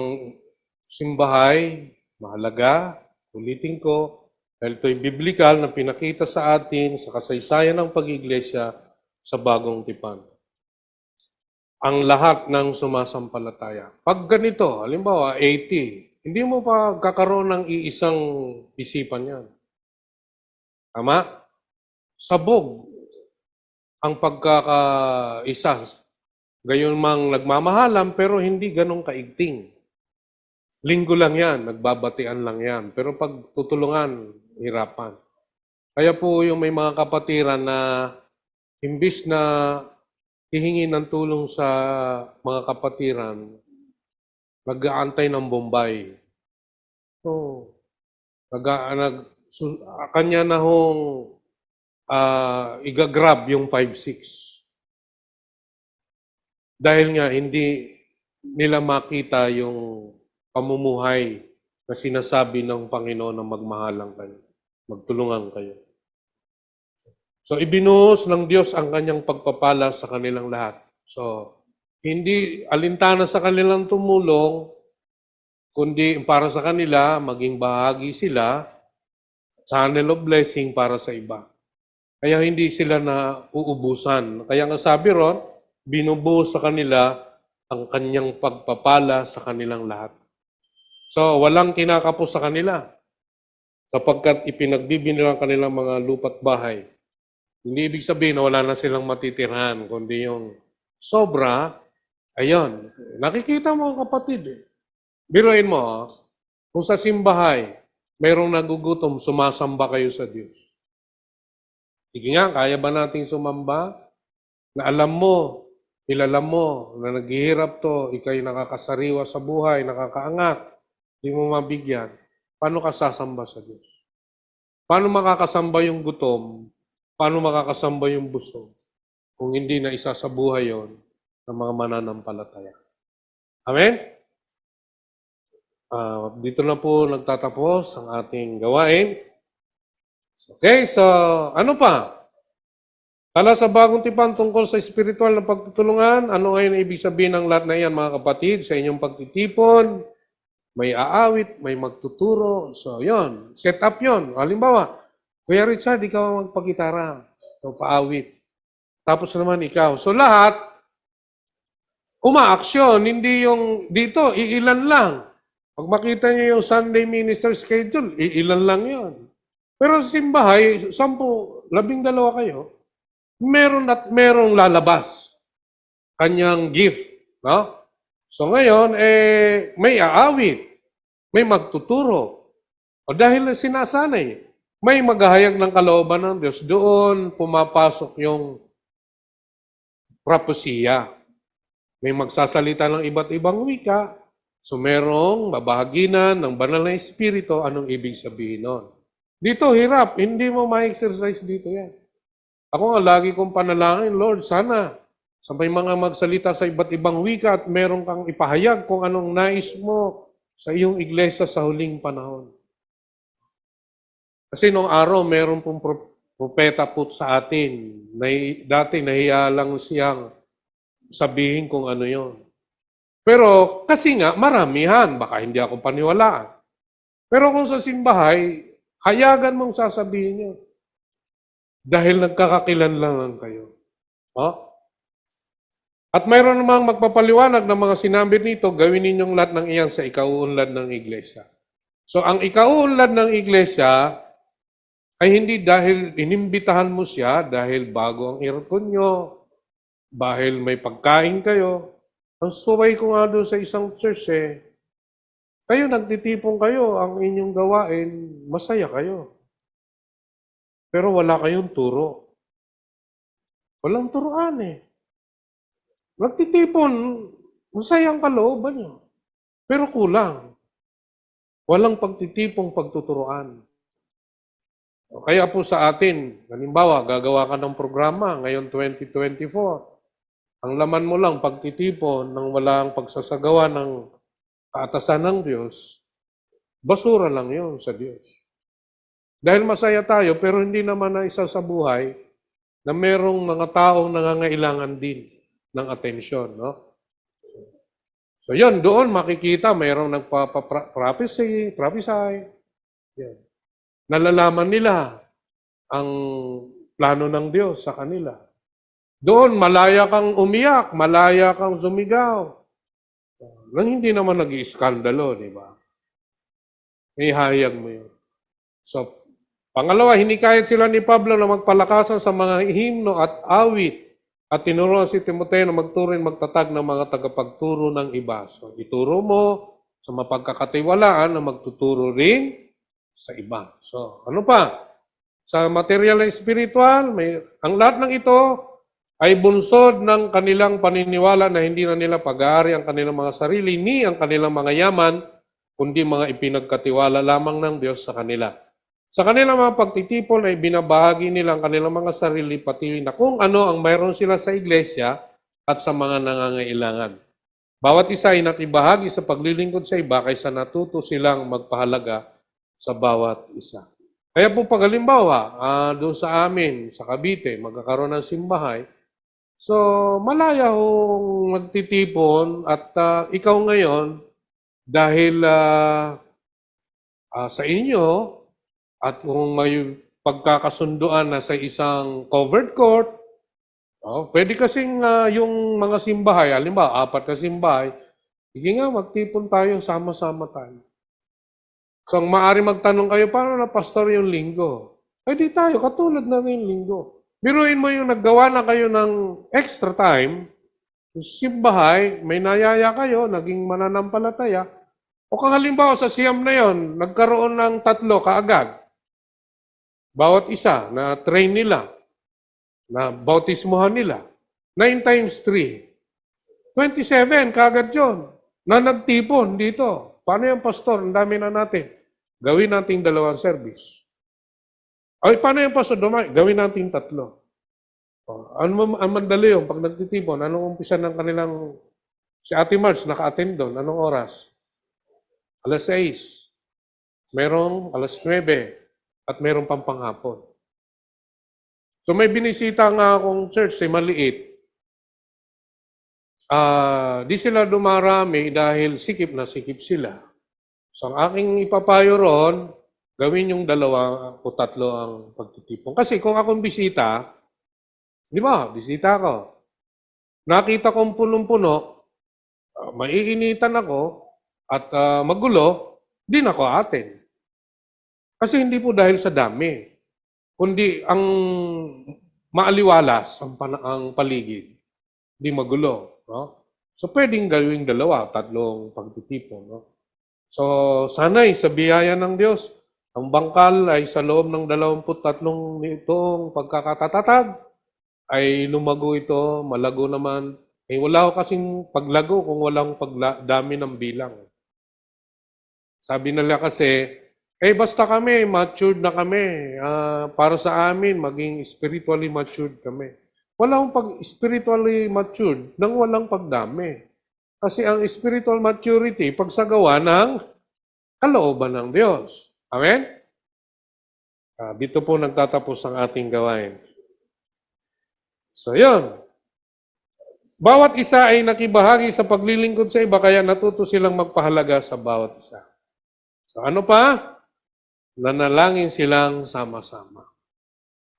simbahay, mahalaga, ulitin ko, dahil ito'y biblikal na pinakita sa atin sa kasaysayan ng pag-iglesia sa bagong tipan. Ang lahat ng sumasampalataya. Pag ganito, halimbawa 80, hindi mo pa kakaroon ng iisang isipan yan. Tama? Sabog ang pagkakaisa. Gayon mang nagmamahalan pero hindi ganong kaigting. Linggo lang yan, nagbabatian lang yan. Pero pag tutulungan, hirapan. Kaya po yung may mga kapatiran na imbis na hihingi ng tulong sa mga kapatiran, nag-aantay ng Bombay. So, kanya na hong igagrab yung 5-6. Dahil nga hindi nila makita yung pamumuhay na sinasabi ng Panginoon na magmahalan kayo, magtulungan kayo. So, ibinuhos ng Diyos ang kanyang pagpapala sa kanilang lahat. So, hindi alintana sa kanilang tumulong, kundi para sa kanila, maging bahagi sila, channel of blessing para sa iba. Kaya hindi sila na uubusan. Kaya nga sabi ron, binubuhos sa kanila ang kanyang pagpapala sa kanilang lahat. So, walang kinakapos sa kanila sapagkat ipinagbibinila ang kanilang mga lupa't bahay. Hindi ibig sabihin na wala na silang matitirhan, kundi yung sobra, ayun, nakikita mo ang kapatid. Biruin mo, kung sa simbahay, mayroong nagugutom, sumasamba kayo sa Diyos. Sige nga, kaya ba nating sumamba? Na alam mo, kilala mo, na naghihirap to, ikay nakakasariwa sa buhay, nakakaangat, hindi mo mabigyan, paano ka sasamba sa Diyos? Paano makakasamba yung gutom? Paano makakasamba yung busog? Kung hindi na isa sa buhay yon ng mga mananampalataya. Amen? Dito na po nagtatapos ang ating gawain. Okay, so ano pa? Tala sa bagong tipan tungkol sa spiritual na pagtutulungan, ano ngayon ibig sabihin ng lahat na iyan mga kapatid sa inyong pagtitipon, may aawit, may magtuturo. So, yon, set up yon. Halimbawa, Kuya Richard, ikaw ang magpagitara, ikaw paawit. Tapos naman ikaw. So, lahat, umaaksyon, hindi yung dito, iilan lang. Pag makita niyo yung Sunday minister schedule, iilan lang yon. Pero sa simbahay, 10, 12 kayo, meron at merong lalabas kanyang gift. No? So ngayon, may aawit, may magtuturo. O dahil sinasanay, may maghahayag ng kalooban ng Diyos, doon pumapasok yung propesya. May magsasalita ng iba't ibang wika, so merong babahaginan ng banal na espiritu, anong ibig sabihin nun. Dito, hirap. Hindi mo ma-exercise dito yan. Ako nga, lagi kong panalangin, Lord, sana sa may mga magsalita sa iba't ibang wika at meron kang ipahayag kung anong nais mo sa iyong iglesia sa huling panahon. Kasi nung araw, meron pong propeta po sa atin. Dati nahiya lang siyang sabihin kung ano yon. Pero kasi nga, maramihan. Baka hindi ako paniwalaan. Pero kung sa simbahay, hayagan mong sasabihin niyo. Dahil nagkakakilanlan lang kayo. Oh? At mayroon namang magpapaliwanag ng mga sinabi nito, gawin ninyong lahat ng iyan sa ikauunlad ng iglesia. So ang ikauunlad ng iglesia ay hindi dahil inimbitahan mo siya, dahil bago ang aircon nyo, dahil may pagkain kayo. Ang suway ko nga doon sa isang church kayo nagtitipon kayo, ang inyong gawain, masaya kayo. Pero wala kayong turo. Walang turuan Nagtitipon, masaya ang kalooban nyo. Pero kulang. Walang pagtitipong pagtuturuan. Kaya po sa atin, halimbawa, gagawa ka ng programa ngayon 2024. Ang laman mo lang pagtitipon nang walang pagsasagawa ng kaatasan ng Diyos, basura lang yon sa Diyos. Dahil masaya tayo, pero hindi naman na isa sa buhay na merong mga taong nangangailangan din ng atensyon, no? So yun, doon makikita mayroong nagpa-prophesy. Yan. Nalalaman nila ang plano ng Diyos sa kanila. Doon, malaya kang umiyak, malaya kang sumigaw. Nang hindi naman nag-iiskandalo, di ba? Ihayag mo yun. So, pangalawa, hinikayat sila ni Pablo na magpalakasan sa mga himno at awit at tinuruan si Timoteo na magturo magtatag ng mga tagapagturo ng iba. So, ituro mo sa mapagkakatiwalaan na magtuturo rin sa iba. So, ano pa? Sa material na spiritual, ang lahat ng ito ay bunsod ng kanilang paniniwala na hindi na nila pag-aari ang kanilang mga sarili ni ang kanilang mga yaman, kundi mga ipinagkatiwala lamang ng Diyos sa kanila. Sa kanilang mga pagtitipon ay binabahagi nila ang kanilang mga sarili pati na kung ano ang mayroon sila sa iglesia at sa mga nangangailangan. Bawat isa ay nakibahagi sa paglilingkod sa iba kaysa natuto silang magpahalaga sa bawat isa. Kaya po pag halimbawa, doon sa amin, sa Cavite, magkakaroon ng simbahay, so malaya hong magtitipon at ikaw ngayon, dahil sa inyo, at kung may pagkakasunduan na sa isang covered court, pwede kasing yung mga simbahay, halimbawa, 4 na simbahay, sige nga, magtipon tayo, sama-sama tayo. So, ang maaari magtanong kayo, paano na pastor yung linggo? Di tayo, katulad na yung linggo. Biruin mo yung naggawa na kayo ng extra time, simbahay, may nayaya kayo, naging mananampalataya, o kung halimbawa sa siyam na yon, nagkaroon ng 3 kaagad. Bawat isa na train nila, na bautismuhan nila, 9 times 3. 27, kagad yun, na nagtipon dito. Paano yung pastor? Ang dami na natin. Gawin natin 2 service. Ay, paano yung pastor? Gawin natin 3. Ano ang mandali yung pag nagtitipon? Anong umpisa ng kanilang... Si Ate Marge, naka-attend doon. Anong oras? 6:00. Merong 9:00. At mayroong panghapon. So may binisita nga akong church, maliit. Di sila dumarami dahil sikip na sikip sila. So, ang aking ipapayo ron, gawin yung 2 o 3 ang pagtitipon. Kasi kung akong bisita, di ba, bisita ako, nakita kong punong-puno, maiinitan ako, at magulo, di na ako atin. Kasi hindi po dahil sa dami, kundi ang maaliwalas ang paligid, di magulo. No? So, pwedeng gawing 2, 3 pagtitipon. No? So, sana'y sa biyaya ng Diyos, ang bangkal ay sa loob ng 23 nitong pagkakatatag, ay lumago ito, malago naman. Eh, wala ko kasing paglago kung walang dami ng bilang. Sabi nila kasi, basta kami, matured na kami. Para sa amin, maging spiritually matured kami. Wala akong spiritually matured nang walang pagdami. Kasi ang spiritual maturity, pagsagawa ng kalooban ng Diyos. Amen? Dito po nagtatapos ang ating gawain. So, yun. Bawat isa ay nakibahagi sa paglilingkod sa iba, kaya natuto silang magpahalaga sa bawat isa. So, ano pa? Nanalangin silang sama-sama.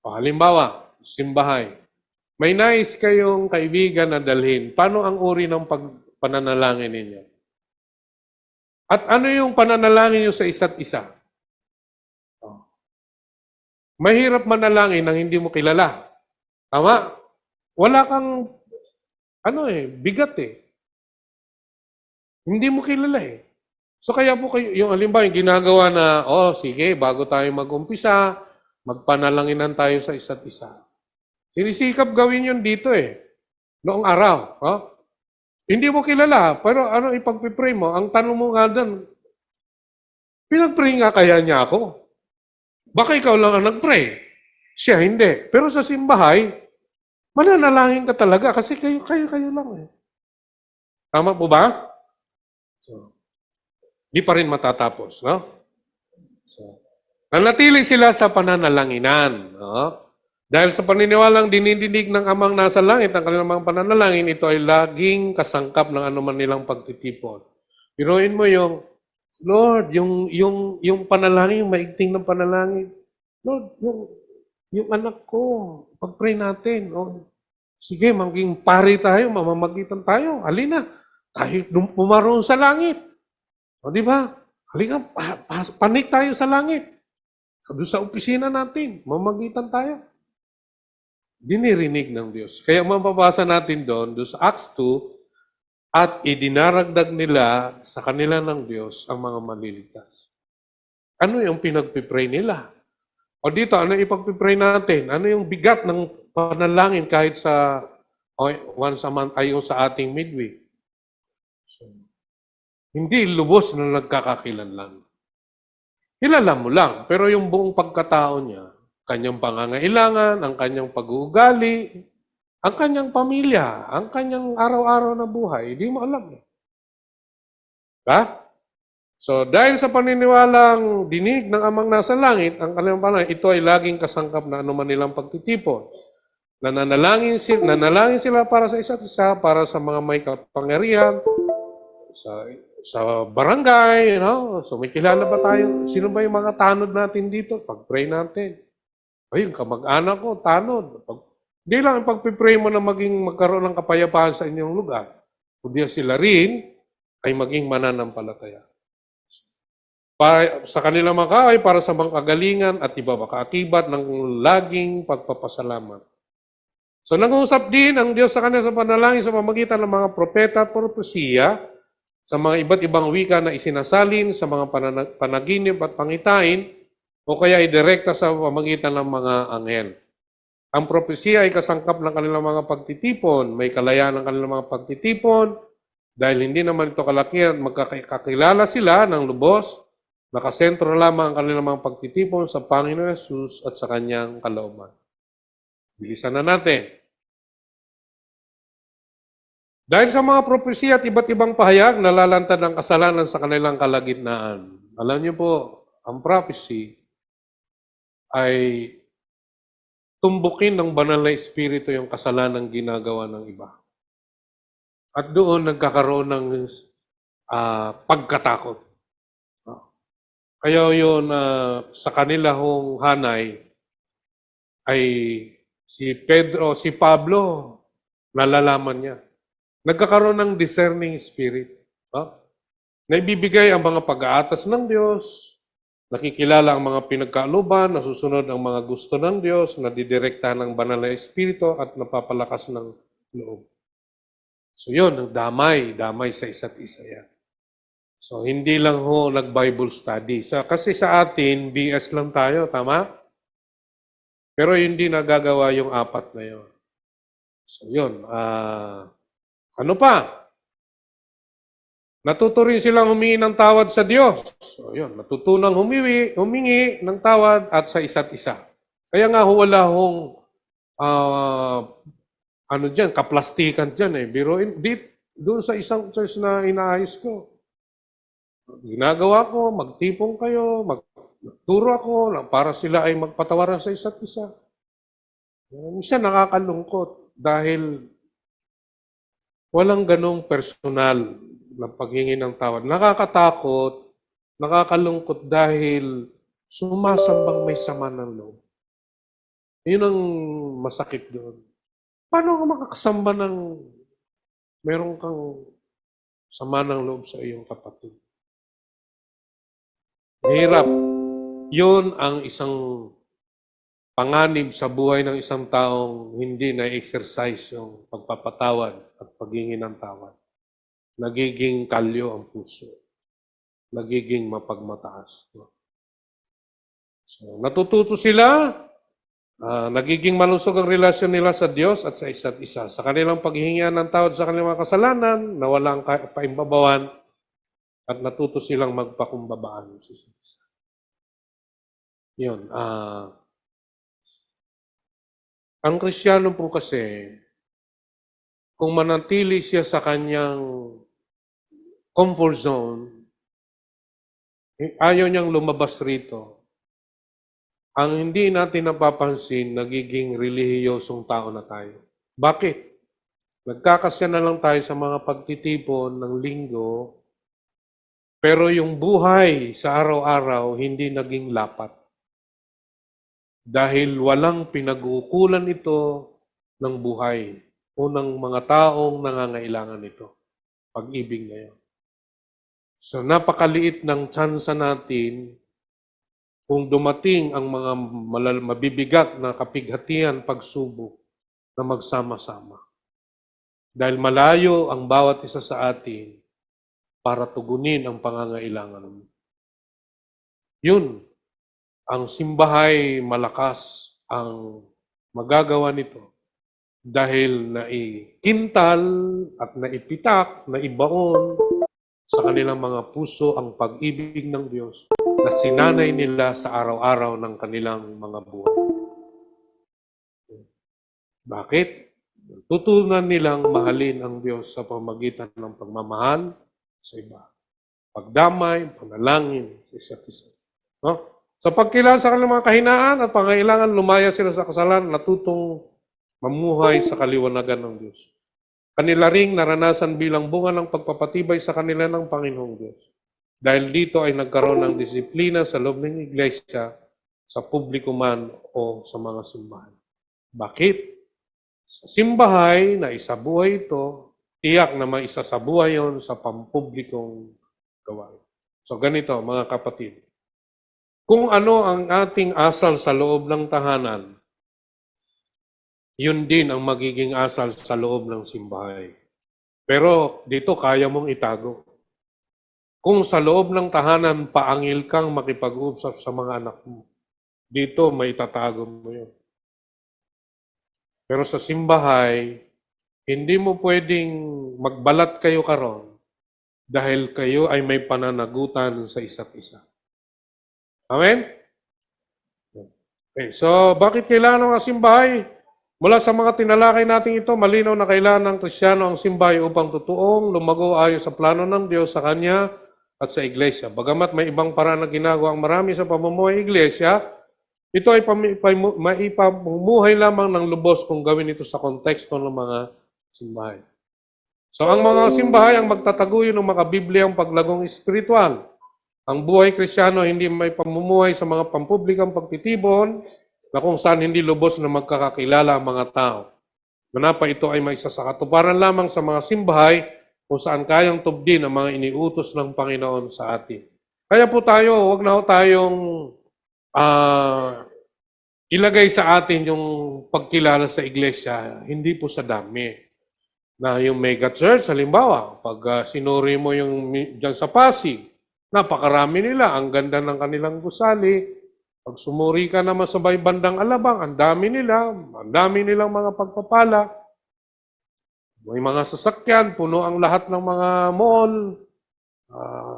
Halimbawa, simbahay. May nais kayong kaibigan na dalhin. Paano ang uri ng pananalangin ninyo? At ano yung pananalangin nyo sa isa't isa? Mahirap manalangin nang hindi mo kilala. Tama? Wala kang, bigat eh. Hindi mo kilala eh. So kaya po kayo, yung halimbawa, yung ginagawa na, sige, bago tayo mag-umpisa, magpanalanginan tayo sa isa't isa. Sinisikap gawin yun dito eh. Noong araw. Hindi mo kilala, pero ano ipagpipray mo? Ang tanong mo nga doon, pinag-pray nga kaya niya ako? Baka ikaw lang ang nag-pray. Siya hindi. Pero sa simbahay, mananalangin ka talaga kasi kayo lang eh. Tama po ba? So, di pa rin matatapos, no? So, nanatili sila sa pananalanginan, no? Dahil sa paniniwalang dinidinig ng Amang nasa langit ang kanilang mga pananalangin, ito ay laging kasangkap ng anuman nilang pagtitipon. Biruin mo yung, Lord, yung panalangin, yung maigting ng panalangin. Lord, yung anak ko, pag-pray natin. Sige, maging pari tayo, mamamagitan tayo. Halina, tayo pumaroon sa langit. Di ba? Halika, panik tayo sa langit. Doon sa opisina natin, mamagitan tayo. Dinirinig ng Diyos. Kaya mababasa natin doon sa Acts 2, at idinaragdag nila sa kanila ng Diyos ang mga maliligtas. Ano yung pinagpipray nila? O dito, ano ipagpipray natin? Ano yung bigat ng panalangin kahit sa once a month ay sa ating midweek? So, hindi lubos na nagkakakilanlan. Kilala mo lang, pero yung buong pagkatao niya, kanyang pangangailangan, ang kanyang pag-uugali, ang kanyang pamilya, ang kanyang araw-araw na buhay, hindi mo alam. Ha? So, dahil sa paniniwalang dinig ng Amang nasa langit, ang kanilang panalangin, ito ay laging kasangkap na anuman nilang pagtitipon. Nanalangin sila para sa isa't isa, para sa mga may kapangyarihan, sa barangay, So, may kilala ba tayo? Sino ba yung mga tanod natin dito? Pag-pray natin. Ayun, kamag-anak ko, tanod. Hindi lang pagpipray mo na magkaroon ng kapayapaan sa inyong lugar. Kundi sila rin ay maging mananampalataya. Sa kanilang mga kaaway, para sa mga kagalingan at iba makaakibat ng laging pagpapasalamat. So nag-uusap din ang Diyos sa kanila sa panalangin sa pamamagitan ng mga propeta at propesiya sa mga iba't ibang wika na isinasalin sa mga panaginip at pangitain o kaya ay direkta sa pamamagitan ng mga anghel. Ang propesiya ay kasangkap ng kanilang mga pagtitipon. May kalayaan ng kanilang mga pagtitipon dahil hindi naman ito kalakihan. Magkakilala sila ng lubos. Nakasentro lamang ang kanilang mga pagtitipon sa Panginoon Yesus at sa kanyang kalooban. Bilisan na natin. Dahil sa mga propesiya at iba't ibang pahayag, nalalantad ang kasalanan sa kanilang kalagitnaan. Alam niyo po, ang prophecy ay tumbukin ng banal na espiritu yung kasalanan ginagawa ng iba. At doon nagkakaroon ng pagkatakot. Kaya yun, sa kanila hong hanay ay si Pablo, nalalaman niya. Nagkakaroon ng discerning spirit. Naibibigay ang mga pag-aatas ng Diyos, nakikilala ang mga pinagkaaluban, nasusunod ang mga gusto ng Diyos, nadidirektahan ng banal na Espiritu at napapalakas ng loob. So yun, damay sa isa't isa yan. So hindi lang ho nag-Bible study. Kasi sa atin, BS lang tayo, tama? Pero hindi nagagawa yung apat na yun. So yun, ano pa? Natuto rin silang humingi ng tawad sa Diyos. So yun, natutunang humingi ng tawad at sa isa't isa. Kaya nga wala hong kaplastikan dyan eh. Biruin, doon sa isang church na inaayos ko, ginagawa ko, magtipon kayo, magturo ako, para sila ay magpatawaran sa isa't isa. Minsan nakakalungkot dahil walang ganong personal na paghingi ng tawad. Nakakatakot, nakakalungkot dahil sumasambang may sama ng loob. Yun ang masakit doon. Paano ka makakasamba ng meron kang sama ng loob sa iyong kapatid? Mahirap. Yun ang isang panganib sa buhay ng isang taong hindi na-exercise yung pagpapatawad at paghingi ng tawad. Nagiging kalyo ang puso. Nagiging mapagmataas. So, natututo sila, nagiging malusog ang relasyon nila sa Diyos at sa isa't isa. Sa kanilang paghihingian ng tawad sa kanilang mga kasalanan, na walang paimbabawan, at natuto silang magpakumbabaan sa isa't isa. Yun. Ang Kristiyano po kasi, kung manatili siya sa kanyang comfort zone, ayaw niyang lumabas rito. Ang hindi natin napapansin, nagiging relihiyosong tao na tayo. Bakit? Nagkakasya na lang tayo sa mga pagtitipon ng linggo, pero yung buhay sa araw-araw hindi naging lapat. Dahil walang pinag-uukulan ito ng buhay o ng mga taong nangangailangan nito. Pag-ibig na yun. So napakaliit ng tsansa natin kung dumating ang mga mabibigat na kapighatian, pagsubok na magsama-sama. Dahil malayo ang bawat isa sa atin para tugunin ang pangangailangan. Yun, ang simbahay malakas ang magagawa nito dahil naikintal at naipitak, naibaon sa kanilang mga puso ang pag-ibig ng Diyos na sinanay nila sa araw-araw ng kanilang mga buhay. Bakit? Tutunan nilang mahalin ang Diyos sa pamagitan ng pagmamahal sa iba. Pagdamay, panalangin sa isa't isa. No? Sa pagkilala sa kanilang mga kahinaan at pangailangan, lumaya sila sa kasalanan, natutong mamuhay sa kaliwanagan ng Diyos. Kanila ring naranasan bilang bunga ng pagpapatibay sa kanila ng Panginoong Diyos. Dahil dito ay nagkaroon ng disiplina sa loob ng iglesia, sa publiko man o sa mga simbahan. Bakit? Sa simbahay na isabuhay ito, tiyak na may isasabuhay yon sa pampublikong gawain. So ganito mga kapatid, kung ano ang ating asal sa loob ng tahanan, yun din ang magiging asal sa loob ng simbahay. Pero dito kaya mong itago. Kung sa loob ng tahanan, paangil kang makipag-usap sa mga anak mo, dito may itatago mo yun. Pero sa simbahay, hindi mo pwedeng magbalat kayo karon dahil kayo ay may pananagutan sa isa't isa. Amen? Okay, so bakit kailangan ng simbahay? Mula sa mga tinalakay natin ito, malinaw na kailangan ng Kristiyano ang simbahay upang totoong lumago ayon sa plano ng Diyos sa Kanya at sa Iglesia. Bagamat may ibang paraan na ginagawa ang marami sa pamumuhay Iglesia, ito ay maipamumuhay lamang ng lubos kung gawin ito sa konteksto ng mga simbahay. So ang mga simbahay ang magtataguyod ng mga Bibliyang paglagong espiritual. Ang buhay Kristiyano hindi may pamumuhay sa mga pampublikang pagtitipon na kung saan hindi lubos na magkakakilala ang mga tao. Manapa ito ay may isa sa katuparan lamang sa mga simbahay kung saan kayang tubdin ang mga iniutos ng Panginoon sa atin. Kaya po tayo, huwag na ho tayong ilagay sa atin yung pagkilala sa iglesia, hindi po sa dami. Na yung mega church, halimbawa, pag sinuri mo yung dyan sa Pasig, napakarami nila, ang ganda ng kanilang gusali. Pag sumuri ka naman sa bandang Alabang, ang dami nilang mga pagpapala. May mga sasakyan, puno ang lahat ng mga mall.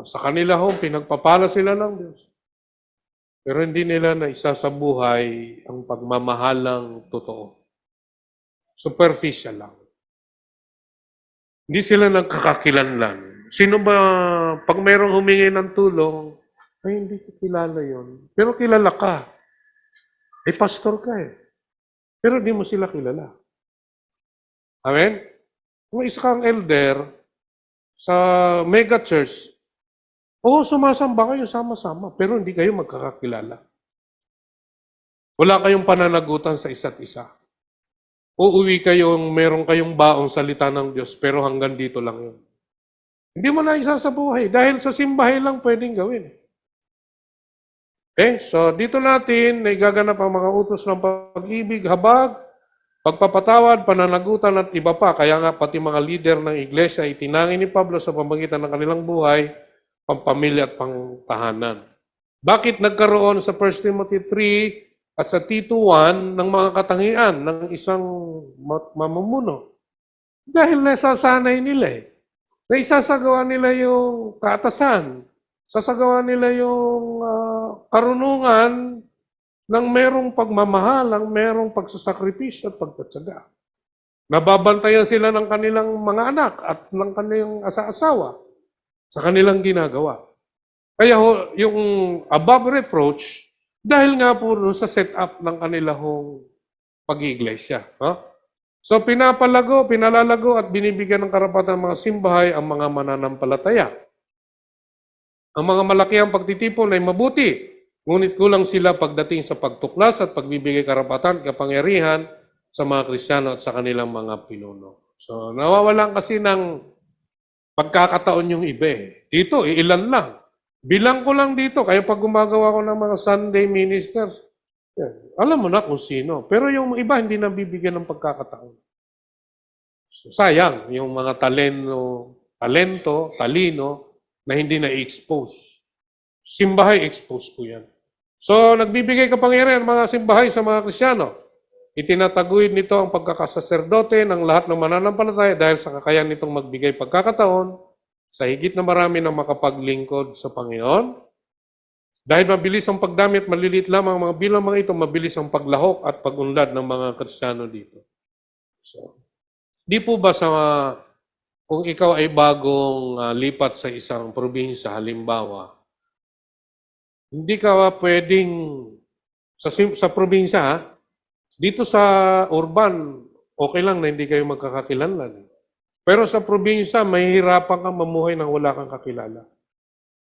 Sa kanila ho, pinagpapala sila ng Diyos. Pero hindi nila na isa sa buhay ang pagmamahalang totoo. Superficial lang. Hindi sila nagkakakilanlan. Sino ba, pag mayroong humingi ng tulong, ay hindi ko kilala yon. Pero kilala ka. Pastor ka eh. Pero di mo sila kilala. Amen? Kung isa kang elder sa mega church, sumasamba kayo sama-sama, pero hindi kayo magkakakilala. Wala kayong pananagutan sa isa't isa. Uuwi kayong, meron kayong baong salita ng Diyos, pero hanggang dito lang yun. Hindi mo na isa sa buhay, dahil sa simbahay lang pwedeng gawin. So dito natin, naigaganap ang mga utos ng pag-ibig, habag, pagpapatawad, pananagutan at iba pa. Kaya nga pati mga leader ng iglesia ay tinangin ni Pablo sa pamamagitan ng kanilang buhay, pampamilya at pangtahanan. Bakit nagkaroon sa 1 Timothy 3 at sa Tito 1 ng mga katangian ng isang mamumuno? Dahil nasasanay nila eh. Naisasagawa nila yung kaatasan. Sasagawa nila yung karunungan ng merong pagmamahal, ng merong pagsasakripisyo at pagtatsaga. Nababantayan sila ng kanilang mga anak at ng kanilang asawa sa kanilang ginagawa. Kaya yung above reproach, dahil nga po sa setup ng kanilang pag-iiglesia. So pinalalago at binibigyan ng karapatan ng mga simbahay ang mga mananampalataya. Ang mga malakihang pagtitipon ay mabuti, ngunit kulang sila pagdating sa pagtuklas at pagbibigay karapatan, kapangyarihan sa mga Kristiyano at sa kanilang mga pinuno. So nawawalan kasi ng pagkakataon yung iba eh. Dito, ilan lang. Bilang ko lang dito, kaya pag gumagawa ko ng mga Sunday ministers, alam mo na kung sino. Pero yung iba hindi nabibigyan ng pagkakataon. So, sayang, yung mga talento, talino, na hindi na-expose. Simbahay, expose po yan. So, nagbibigay kapangyarihan mga simbahay sa mga Kristiyano. Itinataguyod nito ang pagkakasaserdote ng lahat ng mananampalataya dahil sa kakayahan nitong magbigay pagkakataon sa higit na marami ng makapaglingkod sa Panginoon. Dahil mabilis ang pagdami at maliliit lamang ang mga bilang mga ito, mabilis ang paglahok at pagunlad ng mga Kristiyano dito. So, di po ba kung ikaw ay bagong lipat sa isang probinsya, halimbawa, hindi ka pwedeng sa probinsya, dito sa urban, okay lang na hindi kayo magkakakilanlan. Pero sa probinsya, mahihirapan kang mamuhay nang wala kang kakilala.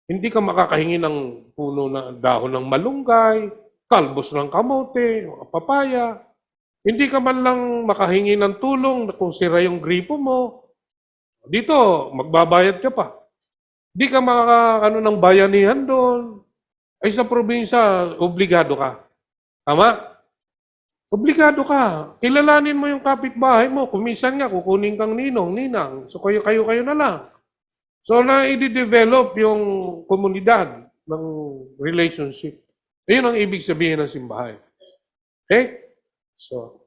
Hindi ka makakahingi ng puno na dahon ng malunggay, kalbos ng kamote, papaya. Hindi ka man lang makahingi ng tulong kung sira yung gripo mo. Dito, magbabayad ka pa. Hindi ka makakano ng bayanihan doon. Ay sa probinsya, obligado ka. Tama? Obligado ka. Kilalanin mo yung kapitbahay mo. Kung minsan nga, kukunin kang ninong, ninang. So kayo na lang. So na i-develop yung komunidad ng relationship. Ayun ang ibig sabihin ng simbahay. Okay? So,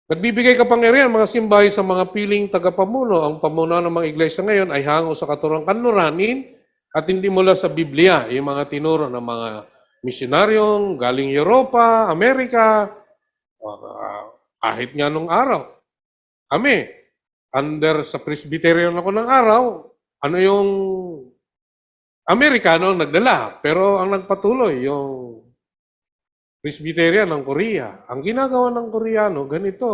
nagbibigay kapangyarihan mga simbahay sa mga piling tagapamuno. Ang pamunuan ng mga iglesia ngayon ay hango sa katurang kanluranin at hindi mula sa Biblia. Yung mga tinuro ng mga misyonaryong galing Europa, Amerika, kahit nga nung araw. Kami, sa Presbyterian ako ng araw, yung Amerikano ang nagdala, pero ang nagpatuloy, yung Presbyterian ng Korea. Ang ginagawa ng Koreano, ganito.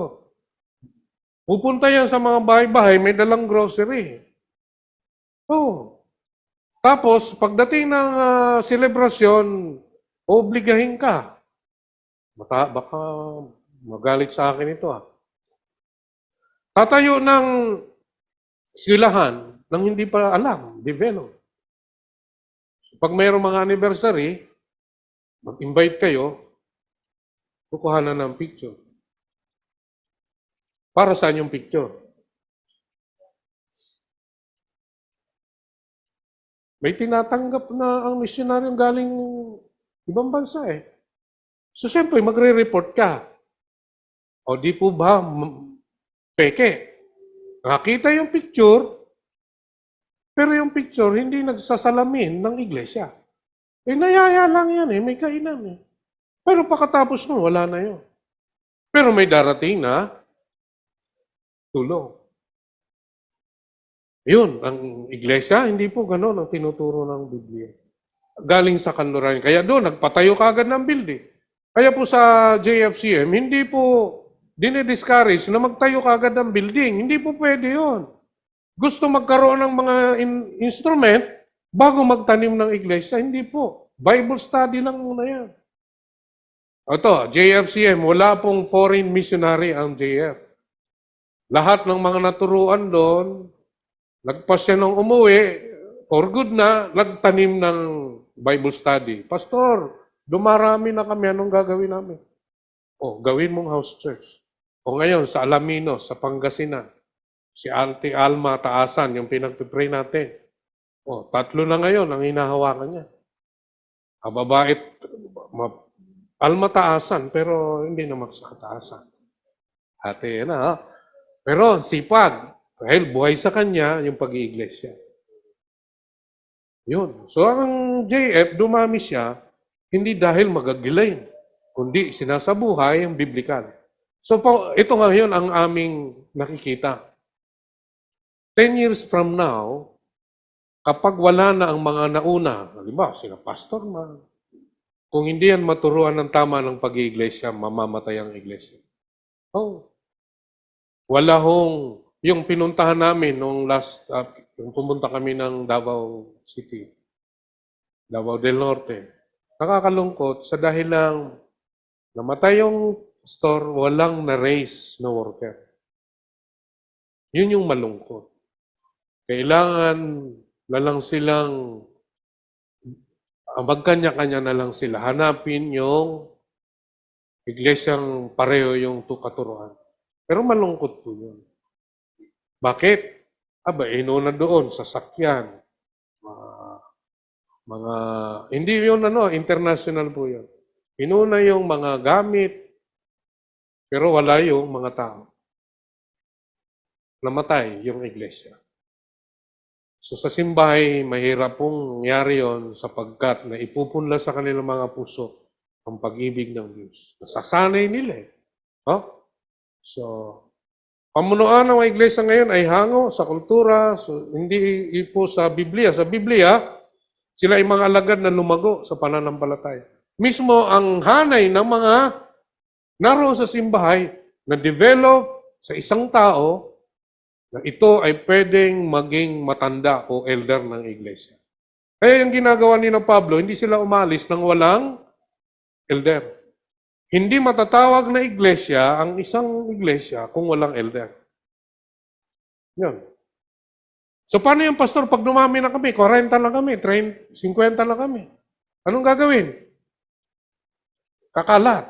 Pupunta yan sa mga bahay-bahay, may dalang grocery. Tapos, pagdating ng selebrasyon, obligahin ka. Baka magalit sa akin ito Tatayo ng eskwelahan nang hindi pa alam, develop. Pag mayroong mga anniversary, mag-invite kayo, kukuhanan ng picture. Para saan yung picture? May tinatanggap na ang misyonaryong galing ibang bansa So, siyempre, magre-report ka. O di po ba, peke? Nakita yung picture, pero yung picture hindi nagsasalamin ng iglesia. Nayaya lang yan may kainan Pero pagkatapos nun, wala na yun. Pero may darating na tulong. Yun, ang iglesia, hindi po gano'n ang tinuturo ng Biblia. Galing sa kanluran. Kaya doon, nagpatayo kagad ng building. Kaya po sa JFCM, hindi po dinidiscourage na magtayo kagad ng building. Hindi po pwede yun. Gusto magkaroon ng mga instrument bago magtanim ng iglesia. Hindi po. Bible study lang muna yan. Ito, JFCM, wala pong foreign missionary ang JF. Lahat ng mga naturuan doon, nagpas siya nung umuwi, for good na, nagtanim ng Bible study. Pastor, dumarami na kami, anong gagawin namin? Gawin mong house church. Ngayon, sa Alaminos, sa Pangasinan, si Auntie Alma Taasan, yung pinagpipray natin. 3 na ngayon ang hinahawakan niya. Mababait, Alma Taasan, pero hindi naman sa kataasan. Ate, Pero sipag, dahil buhay sa kanya yung pag-iiglesia. Yun. So, ang JF, dumami siya, hindi dahil magagilain, kundi sinasabuhay ang biblikal. So, ito ngayon ang aming nakikita. 10 years from now, kapag wala na ang mga nauna, halimbawa, sila pastor kung hindi yan maturuan ng tama ng pag-iiglesia, mamamatay ang iglesia. Wala yung pinuntahan namin nung yung pumunta kami ng Davao City, Davao del Norte. Nakakalungkot sa dahilang namatay yung pastor, walang na-raise na worker. Yun yung malungkot. Kailangan na lang silang, magkanya-kanya na lang sila. Hanapin yung iglesyang pareho yung katuruan. Pero malungkot po yun. Bakit? Inuna doon, sasakyan. Hindi yun international po yun. Inuna yung mga gamit, pero wala yung mga tao. Namatay yung iglesia. So sa simbahay, mahirap pong nangyari yun sapagkat na ipupunla sa kanilang mga puso ang pag-ibig ng Diyos. Nasasanay nila So, pamunuan ng mga iglesia ngayon ay hango sa kultura, so hindi po sa Biblia. Sa Biblia, sila ay mga alagad na lumago sa pananampalataya. Mismo ang hanay ng mga naroon sa simbahay na develop sa isang tao na ito ay pwedeng maging matanda o elder ng iglesia. Kaya yung ginagawa ni Pablo, hindi sila umalis ng walang elder. Hindi matatawag na iglesia ang isang iglesia kung walang elder. Yan. So paano yung pastor pag dumami na kami, 40 lang kami, 50 lang kami. Anong gagawin? Kakalat.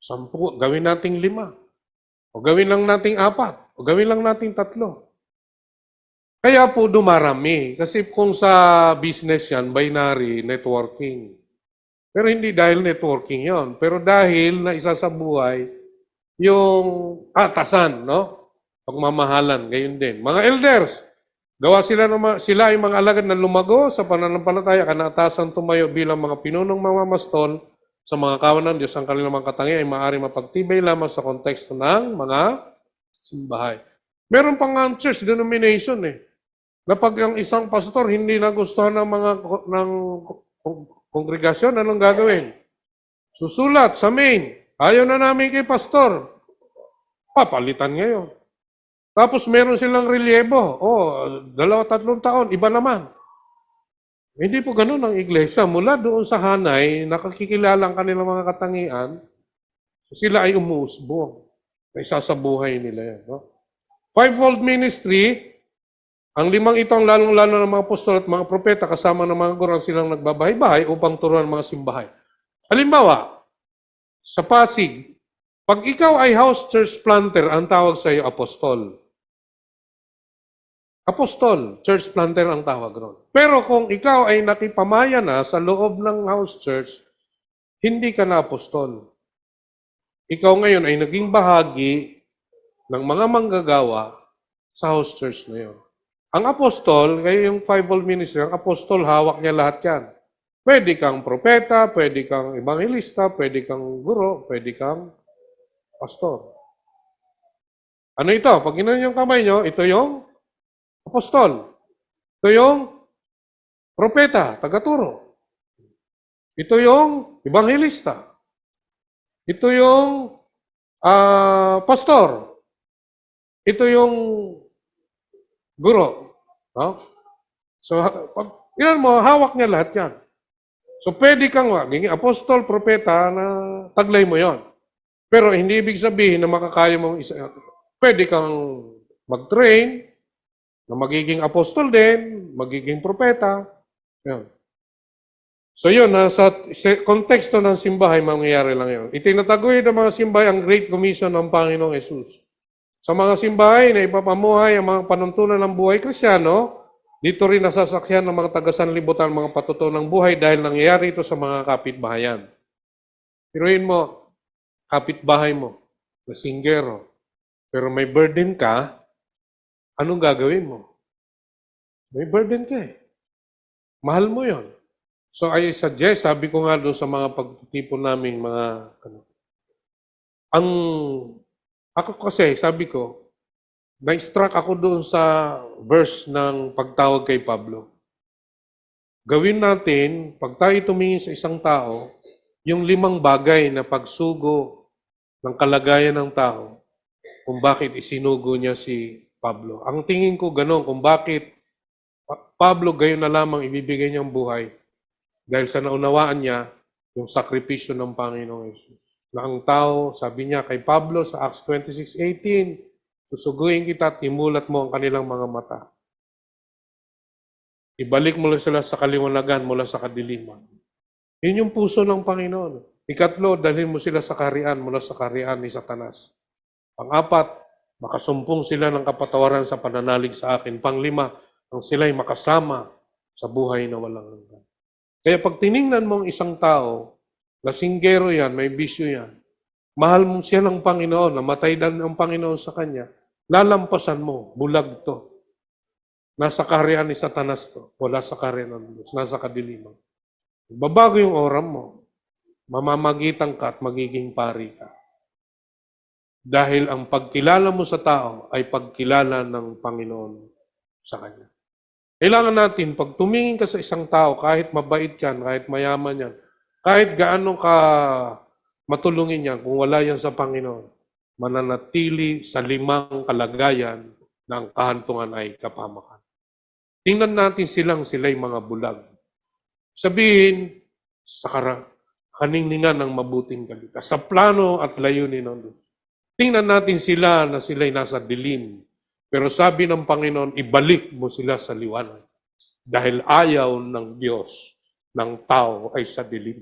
10, gawin nating 5. O gawin lang nating 4. O gawin lang nating 3. Kaya po dumarami. Kasi kung sa business yan, binary, networking. Pero hindi dahil networking yon, pero dahil na isa sa buhay yung atasan, pagmamahalan, gayon din. Mga elders, gawa sila ay mga alagad na lumago sa pananampalataya, kanatasan tumayo bilang mga pinunong mamamastol sa mga kawan ng Diyos. Ang kanilang mga katangi ay maaaring mapagtibay lamang sa konteksto ng mga simbahay. Meron pang nga church denomination na pag ang isang pastor hindi nagustuhan ng kongregasyon, anong gagawin? Susulat sa main. Ayaw na namin kay pastor. Papalitan ngayon. Tapos meron silang relyebo. 2-3 taon, iba naman. Hindi po ganun ang iglesia. Mula doon sa hanay, nakakikilala ang kanilang mga katangian, sila ay umuusbong. Na isa sa buhay nila yan. No? Fivefold ministry, ang limang ito ang lalong-lalo ng mga apostol at mga propeta kasama ng mga guro silang nagbabahay-bahay upang turuan ang mga simbahay. Halimbawa, sa Pasig, pag ikaw ay house church planter, ang tawag sa iyo apostol. Apostol, church planter ang tawag ron. Pero kung ikaw ay nakipamaya na sa loob ng house church, hindi ka na apostol. Ikaw ngayon ay naging bahagi ng mga manggagawa sa house church na yun. Ang apostol, kaya yung fivefold ministry, ang apostol, hawak niya lahat yan. Pwede kang propeta, pwede kang evangelista, pwede kang guro, pwede kang pastor. Ano ito? Pag ginan yung kamay nyo, ito yung apostol. Ito yung propeta, tagaturo. Ito yung evangelista. Ito yung pastor. Ito yung guro. No? So, pag ilan mo, hawak niya lahat yan. So, pwede kang maging apostol, propeta na taglay mo yon. Pero hindi ibig sabihin na makakaya mong isa. Pwede kang mag-train na magiging apostol din, magiging propeta. Yan. So yun, sa konteksto ng simbahay, mangyayari lang yun. Itinataguyod ng mga simbahay ang Great Commission ng Panginoong Yesus. Sa mga simbahay na ipapamuhay ang mga panuntunan ng buhay Kristiyano, dito rin nasasakyan ng mga taga-sanlibutan mga patutuo ng buhay dahil nangyayari ito sa mga kapitbahayan. Piruin mo, kapitbahay mo, lasinggero, pero may burden ka, anong gagawin mo? May burden ka eh. Mahal mo yon. So I suggest, sabi ko nga doon sa mga pagtitipon naming mga, ako kasi, sabi ko, na-struck ako doon sa verse ng pagtawag kay Pablo. Gawin natin, pag tayo tumingin sa isang tao, yung 5 bagay na pagsugo ng kalagayan ng tao, kung bakit isinugo niya si Pablo. Ang tingin ko gano'n, kung bakit Pablo gayon na lamang ibibigay niyang buhay, dahil sa naunawaan niya yung sakripisyo ng Panginoong Yesus. Na ang tao, sabi niya kay Pablo sa Acts 26:18, susuguin kita at imulat mo ang kanilang mga mata. Ibalik mo lang sila sa kaliwanagan mula sa kadiliman. Yun yung puso ng Panginoon. Ikatlo, dalhin mo sila sa kaharian mula sa kaharian ni Satanas. Pang-4, makasumpong sila ng kapatawaran sa pananalig sa akin. Pang-5, ang sila'y makasama sa buhay na walang hanggan. Kaya pag tiningnan mo ang isang tao, lasinggero yan, may bisyo yan, mahal mo siya ng Panginoon, namatay din ang Panginoon sa kanya, lalampasan mo, bulag to. Nasa kaharian ni Satanas to, wala sa kaharian ng Diyos, nasa kadiliman. Babago yung oram mo, mamamagitan ka at magiging pari ka. Dahil ang pagkilala mo sa tao ay pagkilala ng Panginoon sa kanya. Kailangan natin, pag tumingin ka sa isang tao, kahit mabait yan, kahit mayaman yan, kahit gaano ka matulungin yan, kung wala yan sa Panginoon, mananatili sa 5 kalagayan na ang kahantungan ay kapamakan. Tingnan natin sila'y mga bulag. Sabihin, sa kaningningan ng mabuting balita, sa plano at layunin ng Diyos. Tingnan natin sila na sila'y nasa dilim. Pero sabi ng Panginoon, ibalik mo sila sa liwanag. Dahil ayaw ng Diyos ng tao ay sa dilim.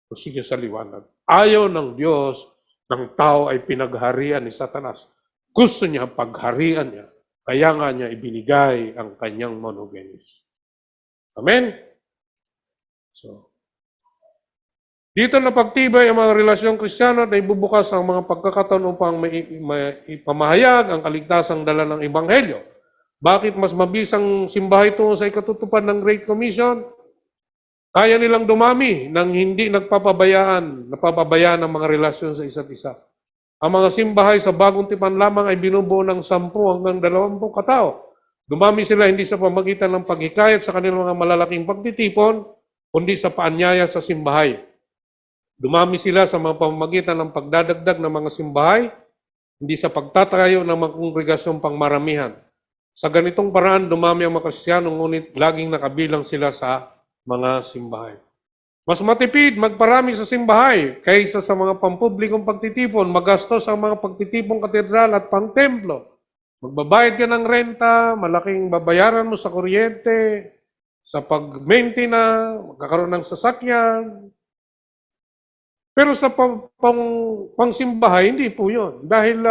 Gusto niya sa liwanag. Ayaw ng Diyos ng tao ay pinagharian ni Satanas. Gusto niya pagharian niya. Kaya nga niya ibinigay ang kanyang monogenes. Amen? So, dito na pagtibay ang mga relasyong Kristiyano at ibubukas ang mga pagkakataon upang ipamahayag ang kaligtasang dala ng Ebanghelyo. Bakit mas mabisang simbahay tungo sa ikatutupad ng Great Commission? Kaya nilang dumami nang hindi napapabayaan ang mga relasyon sa isa't isa. Ang mga simbahay sa bagong tipan lamang ay binubuo ng 10 hanggang 20 katao. Dumami sila hindi sa pamagitan ng paghikayat sa kanilang mga malalaking pagtitipon, kundi sa paanyaya sa simbahay. Dumami sila sa mga pamamagitan ng pagdadagdag ng mga simbahay, hindi sa pagtatayo ng mga kongregasyong pangmaramihan. Sa ganitong paraan, dumami ang mga Kristiyano, ngunit laging nakabilang sila sa mga simbahay. Mas matipid magparami sa simbahay kaysa sa mga pampublikong pagtitipon, magastos ang mga pagtitipong katedral at pangtemplo. Magbabayad ka ng renta, malaking babayaran mo sa kuryente, sa pag-maintain na, magkakaroon ng sasakyan. Pero sa pangsimbahay, hindi po yun. Dahil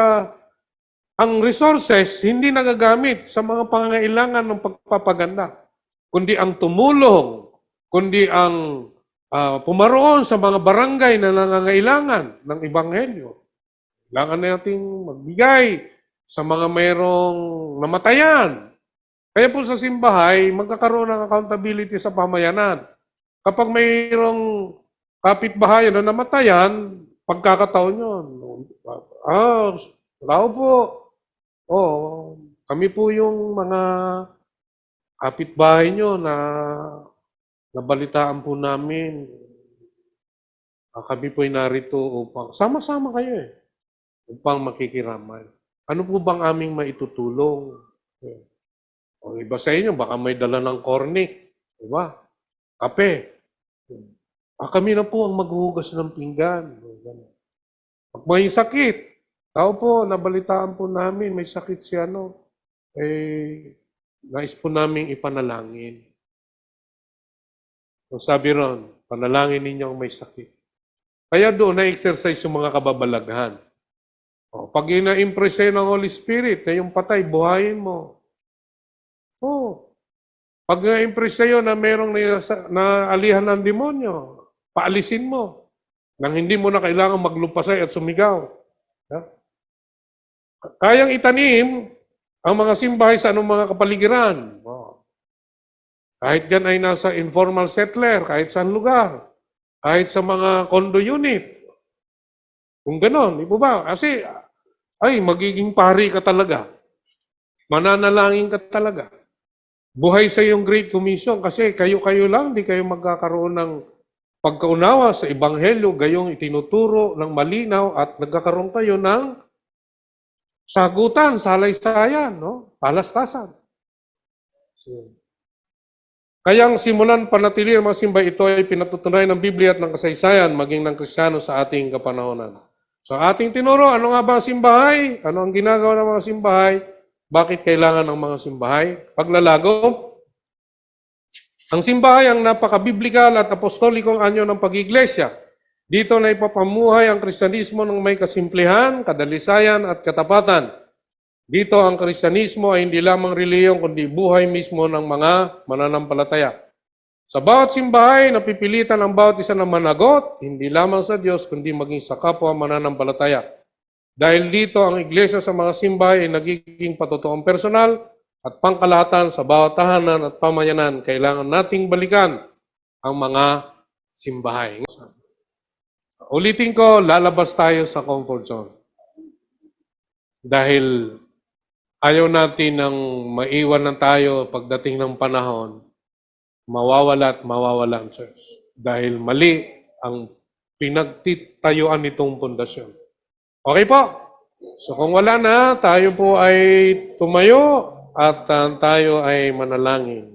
ang resources hindi nagagamit sa mga pangangailangan ng pagpapaganda, kundi ang tumulong, kundi ang pumaroon sa mga barangay na nangangailangan ng Ebanghelyo. Kailangan nating magbigay sa mga mayroong namatayan. Kaya po sa simbahay, magkakaroon ng accountability sa pamayanan. Kapag mayroong kapitbahay na namatayan, pagkakataon yun. Tao po. Kami po yung mga kapitbahay nyo na nabalitaan po namin. Kami po'y narito upang, sama-sama kayo upang makikiramay. Ano po bang aming maitutulong? O iba sa inyo, baka may dala ng cornic, diba? Kape. Kami na po ang maghuhugas ng pinggan. Pag may sakit, tao po, nabalitaan po namin, may sakit si nais po namin ipanalangin. So sabi ron, panalangin ninyo ang may sakit. Kaya doon na-exercise yung mga kababalaghan. Pag ina-impress sa'yo ng Holy Spirit na yung patay, buhayin mo. Pag na-impress sa'yo na merong naalihan ng demonyo, paalisin mo. Nang hindi mo na kailangan maglupasay at sumigaw. Kayang itanim ang mga simbahay sa anong mga kapaligiran. Kahit yan ay nasa informal settler, kahit saan lugar, kahit sa mga condo unit. Kung ganon, di po ba? Kasi, magiging pari ka talaga. Mananalangin ka talaga. Buhay sa iyong Great Commission kasi kayo-kayo lang, di kayo magkakaroon ng pagkaunawa sa Ebanghelyo, gayong itinuturo ng malinaw at nagkakaroon kayo ng sagutan, salay-sayan, palastasan. Kaya ang simulan panatili ng mga simbahay ito ay pinatutunayan ng Biblia at ng kasaysayan maging ng Kristiyano sa ating kapanahonan. So ating tinuro, ano nga ba ang simbahay? Ano ang ginagawa ng mga simbahay? Bakit kailangan ng mga simbahay? Paglalago. Ang simbahay ang napakabiblikal at apostolikong anyo ng pag-iglesia. Dito na ipapamuhay ang Kristyanismo ng may kasimplihan, kadalisayan at katapatan. Dito ang Kristyanismo ay hindi lamang reliyon kundi buhay mismo ng mga mananampalataya. Sa bawat simbahay, napipilitan ang bawat isa na managot, hindi lamang sa Diyos kundi maging sa kapwa mananampalataya. Dahil dito ang iglesia sa mga simbahay ay nagiging patotoong personal at pangkalahatan sa bawat tahanan at pamayanan. Kailangan nating balikan ang mga simbahay. Ulitin ko, lalabas tayo sa comfort zone. Dahil ayaw natin ng maiwan na tayo pagdating ng panahon, mawawala at mawawala ang church. Dahil mali ang pinagtitayuan nitong pundasyon. Okay po? So kung wala na, tayo po ay tumayo at tayo ay manalangin.